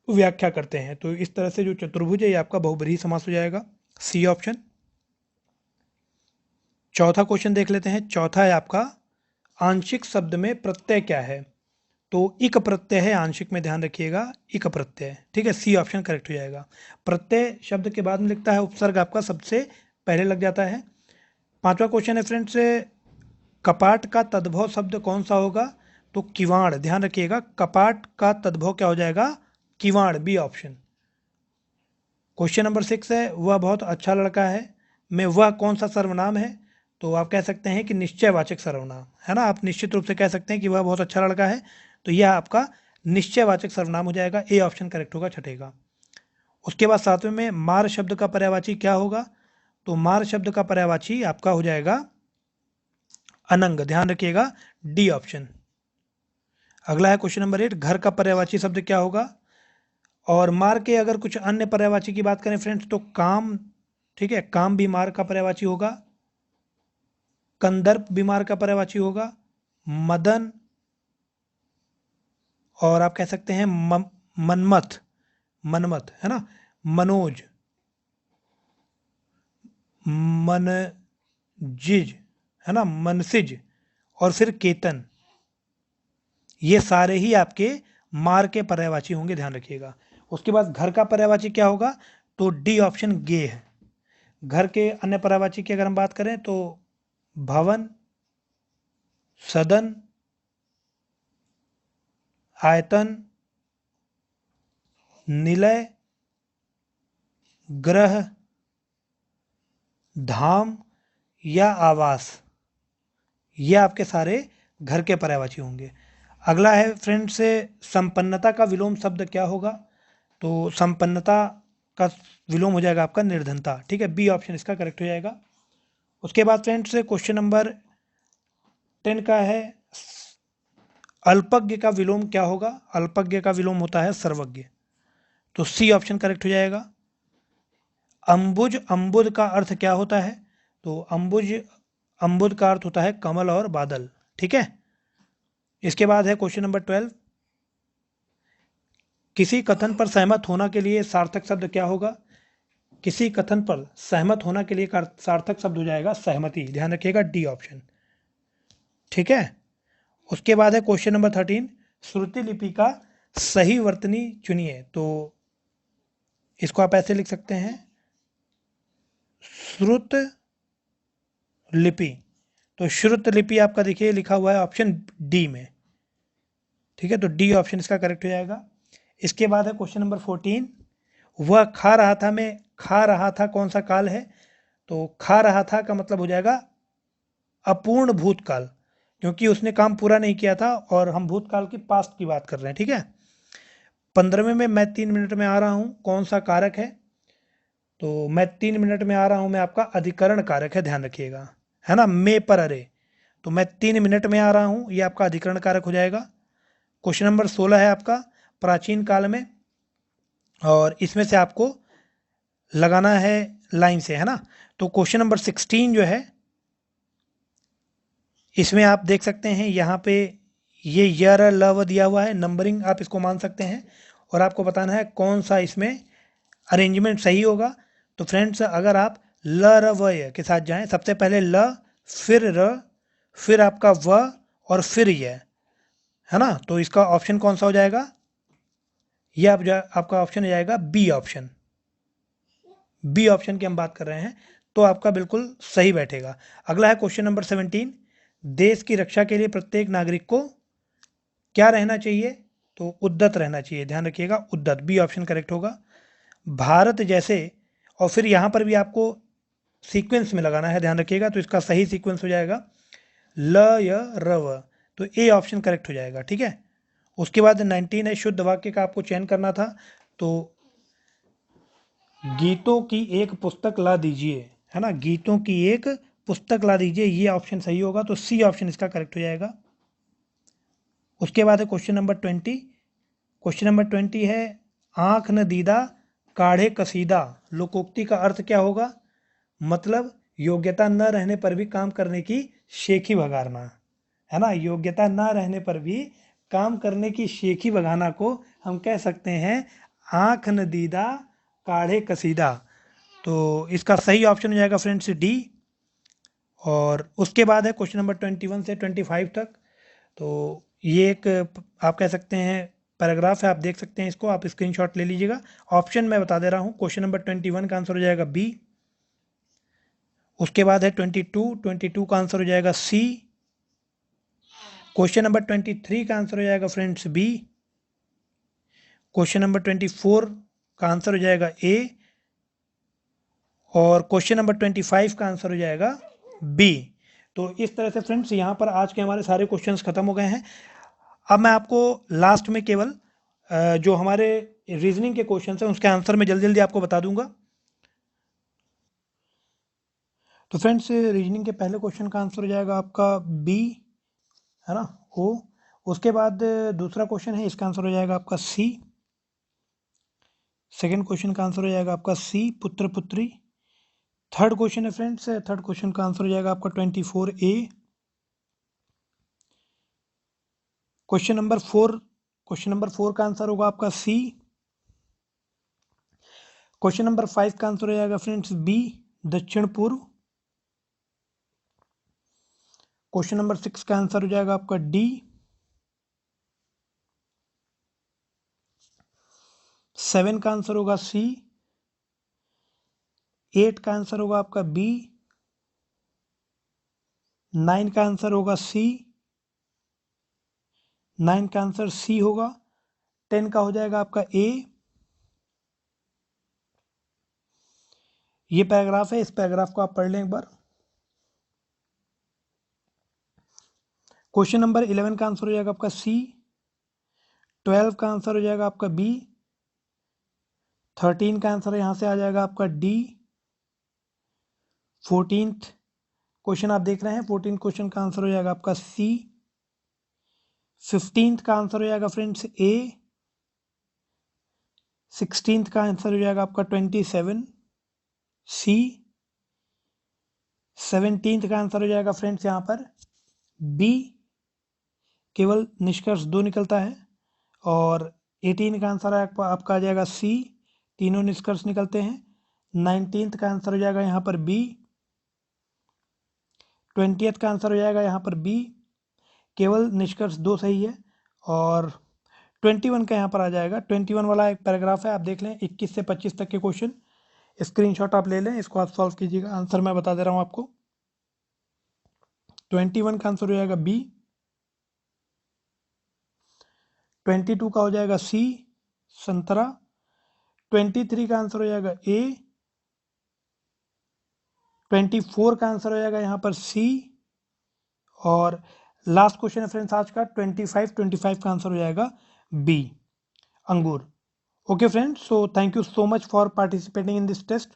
व्याख्या करते हैं। तो इस तरह से जो चतुर्भुज है ये आपका बहुब्रीहि समास हो जाएगा, सी ऑप्शन। चौथा क्वेश्चन देख लेते हैं। चौथा है आपका आंशिक शब्द में प्रत्यय क्या है। तो इक प्रत्यय है आंशिक में, ध्यान रखिएगा, इक प्रत्यय, ठीक है, सी ऑप्शन करेक्ट हो जाएगा। प्रत्यय शब्द के बाद में लिखता है उपसर्ग आपका सबसे पहले लग जाता है। पांचवा क्वेश्चन है फ्रेंड्स, कपाट का तद्भव शब्द कौन सा होगा। तो किवाड़, ध्यान रखिएगा, कपाट का तद्भव क्या हो जाएगा, किवाड़, बी ऑप्शन। क्वेश्चन नंबर 6 है, वह बहुत अच्छा लड़का है में वह कौन सा सर्वनाम है। तो आप कह सकते हैं कि निश्चयवाचक सर्वनाम, है ना, आप निश्चित रूप से कह सकते हैं कि वह बहुत अच्छा लड़का है, तो यह आपका निश्चयवाचक सर्वनाम हो जाएगा, ए ऑप्शन करेक्ट होगा छठे का। उसके बाद 7वें में मार शब्द का पर्यायवाची क्या होगा। तो मार शब्द का पर्यायवाची आपका हो जाएगा अनंग, ध्यान रखिएगा, डी ऑप्शन। अगला है क्वेश्चन नंबर 8, घर का पर्यायवाची शब्द क्या होगा। और मार के अगर कुछ अन्य पर्यायवाची की बात करें फ्रेंड्स तो काम, ठीक है, काम भी मार का पर्यायवाची होगा। कंदर्प भी मार का पर्यायवाची होगा। मदन, और आप कह सकते हैं मनमथ, मनमथ है ना, मनोज, मनजिज है ना, मनसिज, और फिर केतन, ये सारे ही आपके मार के पर्यायवाची होंगे, ध्यान रखिएगा। उसके बाद घर का पर्यायवाची क्या होगा, तो डी ऑप्शन गे है। घर के अन्य पर्यायवाची की अगर हम बात करें तो भवन, सदन, आयतन, निलय, ग्रह, धाम या आवास, ये आपके सारे घर के पर्यायवाची होंगे। अगला है फ्रेंड्स, संपन्नता का विलोम शब्द क्या होगा, तो संपन्नता का विलोम हो जाएगा आपका निर्धनता, ठीक है, बी ऑप्शन इसका करेक्ट हो जाएगा। उसके बाद फ्रेंड्स क्वेश्चन नंबर 10 का है, अल्पज्ञ का विलोम क्या होगा, अल्पज्ञ का विलोम होता है सर्वज्ञ, तो सी ऑप्शन करेक्ट हो जाएगा। अंबुज, अंबुद का अर्थ क्या होता है, तो अंबुज, अंबुद का अर्थ होता है कमल और बादल, ठीक है। इसके बाद है क्वेश्चन नंबर 12, किसी कथन पर सहमत होना के लिए सार्थक शब्द क्या होगा, किसी कथन पर सहमत होना के लिए सार्थक शब्द हो जाएगा सहमति, ध्यान रखिएगा, डी ऑप्शन, ठीक है। उसके बाद है क्वेश्चन नंबर 13, श्रुति लिपि का सही वर्तनी चुनिए, तो इसको आप ऐसे लिख सकते हैं, श्रुत लिपि, तो श्रुत लिपि आपका देखिए लिखा हुआ है ऑप्शन डी में, ठीक है, तो डी ऑप्शन इसका करेक्ट हो जाएगा। इसके बाद है क्वेश्चन नंबर 14, वह खा रहा था में खा रहा था कौन सा काल है, तो खा रहा था का मतलब हो जाएगा अपूर्ण भूतकाल, क्योंकि उसने काम पूरा नहीं किया था और हम भूतकाल की पास्ट की बात कर रहे हैं, ठीक है। 15वें में मैं 3 मिनट में आ रहा हूं, कौन सा कारक है, तो मैं 3 मिनट में आ रहा हूं, मैं आपका अधिकरण कारक है, ध्यान रखिएगा, है ना, मे पर अरे, तो मैं 3 मिनट में आ रहा हूं, ये आपका अधिकरण कारक हो जाएगा। क्वेश्चन नंबर 16 है आपका प्राचीन काल में, और इसमें से आपको लगाना है लाइन से, है ना, तो क्वेश्चन नंबर 16 जो है, इसमें आप देख सकते हैं यहाँ पे ये य र ल व दिया हुआ है, नंबरिंग आप इसको मान सकते हैं, और आपको बताना है कौन सा इसमें अरेंजमेंट सही होगा। तो फ्रेंड्स अगर आप ल र व य के साथ जाएं, सबसे पहले ल, फिर र, फिर आपका व, और फिर य, है ना, तो इसका ऑप्शन कौन सा हो जाएगा, ये आपका ऑप्शन हो जाएगा बी ऑप्शन, बी ऑप्शन की हम बात कर रहे हैं, तो आपका बिल्कुल सही बैठेगा। अगला है क्वेश्चन नंबर 17, देश की रक्षा के लिए प्रत्येक नागरिक को क्या रहना चाहिए, तो उद्यत रहना चाहिए, ध्यान रखिएगा, उद्यत, बी ऑप्शन करेक्ट होगा। भारत जैसे, और फिर यहाँ पर भी आपको सीक्वेंस में लगाना है, ध्यान रखिएगा, तो इसका सही सीक्वेंस हो जाएगा ल य र व, तो ए ऑप्शन करेक्ट हो जाएगा, ठीक है। उसके बाद 19 है, शुद्ध वाक्य का आपको चयन करना था, तो गीतों की एक पुस्तक ला दीजिए, है ना, गीतों की एक पुस्तक ला दीजिए, ये ऑप्शन सही होगा, तो सी ऑप्शन इसका करेक्ट हो जाएगा। उसके बाद है क्वेश्चन नंबर 20, क्वेश्चन नंबर 20 है, आंख न दीदा काढ़े कसीदा लोकोक्ति का अर्थ क्या होगा, मतलब योग्यता न रहने पर भी काम करने की शेखी भगाना, है ना, योग्यता न रहने पर भी काम करने की शेखी भगाना को हम कह सकते हैं आंख न दीदा काढ़े कसीदा, तो इसका सही ऑप्शन हो जाएगा फ्रेंड्स डी। और उसके बाद है क्वेश्चन नंबर 21 से 25 तक, तो ये एक आप कह सकते हैं पैराग्राफ है, आप देख सकते हैं इसको, आप स्क्रीनशॉट ले लीजिएगा। ऑप्शन मैं बता दे रहा हूँ, क्वेश्चन नंबर 21 का आंसर हो जाएगा बी। उसके बाद है 22 का आंसर हो जाएगा सी। क्वेश्चन नंबर 23 का आंसर हो जाएगा फ्रेंड्स बी। क्वेश्चन नंबर 24 का आंसर हो जाएगा ए, और क्वेश्चन नंबर 25 का आंसर हो जाएगा बी। तो इस तरह से फ्रेंड्स यहाँ पर आज के हमारे सारे क्वेश्चंस खत्म हो गए हैं। अब मैं आपको लास्ट में केवल जो हमारे रीजनिंग के क्वेश्चंस हैं उसके आंसर मैं जल्दी जल्दी आपको बता दूंगा। तो फ्रेंड्स रीजनिंग के पहले क्वेश्चन का आंसर हो जाएगा आपका बी, है ना, ओ। उसके बाद दूसरा क्वेश्चन है, इसका आंसर हो जाएगा आपका सी। सेकंड क्वेश्चन का आंसर हो जाएगा आपका सी, पुत्र पुत्री। थर्ड क्वेश्चन है फ्रेंड्स, थर्ड क्वेश्चन का आंसर हो जाएगा आपका 24A। क्वेश्चन नंबर 4 का आंसर होगा आपका सी। क्वेश्चन नंबर 5 का आंसर हो जाएगा फ्रेंड्स बी, दक्षिण पूर्व। क्वेश्चन नंबर 6 का आंसर हो जाएगा आपका डी। 7 का आंसर होगा सी। 8 का आंसर होगा आपका बी। 9 का आंसर होगा सी। 9 का आंसर सी होगा। 10 का हो जाएगा आपका ए। ये पैराग्राफ है, इस पैराग्राफ को आप पढ़ लें एक बार। क्वेश्चन नंबर 11 का आंसर हो जाएगा आपका सी। 12 का आंसर हो जाएगा आपका बी। 13 का आंसर यहां से आ जाएगा आपका डी। 14th क्वेश्चन आप देख रहे हैं, 14th क्वेश्चन का आंसर हो जाएगा आपका सी। 15th का आंसर हो जाएगा फ्रेंड्स ए। 16th का आंसर हो जाएगा आपका 27 सी। 17th का आंसर हो जाएगा फ्रेंड्स यहाँ पर बी। केवल निष्कर्ष 2 निकलता है। और 18 का आंसर आपका आ जाएगा सी, तीनों निष्कर्ष निकलते हैं। 19th का आंसर हो जाएगा यहाँ पर बी। 20th का आंसर हो जाएगा यहाँ पर बी, केवल निष्कर्ष 2 सही है। और 21 का यहाँ पर आ जाएगा, 21 वाला एक पैराग्राफ है, आप देख लें। 21 से 25 तक के क्वेश्चन स्क्रीनशॉट आप ले लें, इसको आप सॉल्व कीजिएगा। आंसर मैं बता दे रहा हूँ आपको। 21 का आंसर हो जाएगा बी। 22 का हो जाएगा सी, संतरा। 23 का आंसर हो जाएगा ए। 24 का आंसर हो जाएगा यहाँ पर सी। और लास्ट क्वेश्चन है फ्रेंड्स आज का 25 का आंसर हो जाएगा बी, अंगूर। Okay friends, so thank you so much for participating in this test.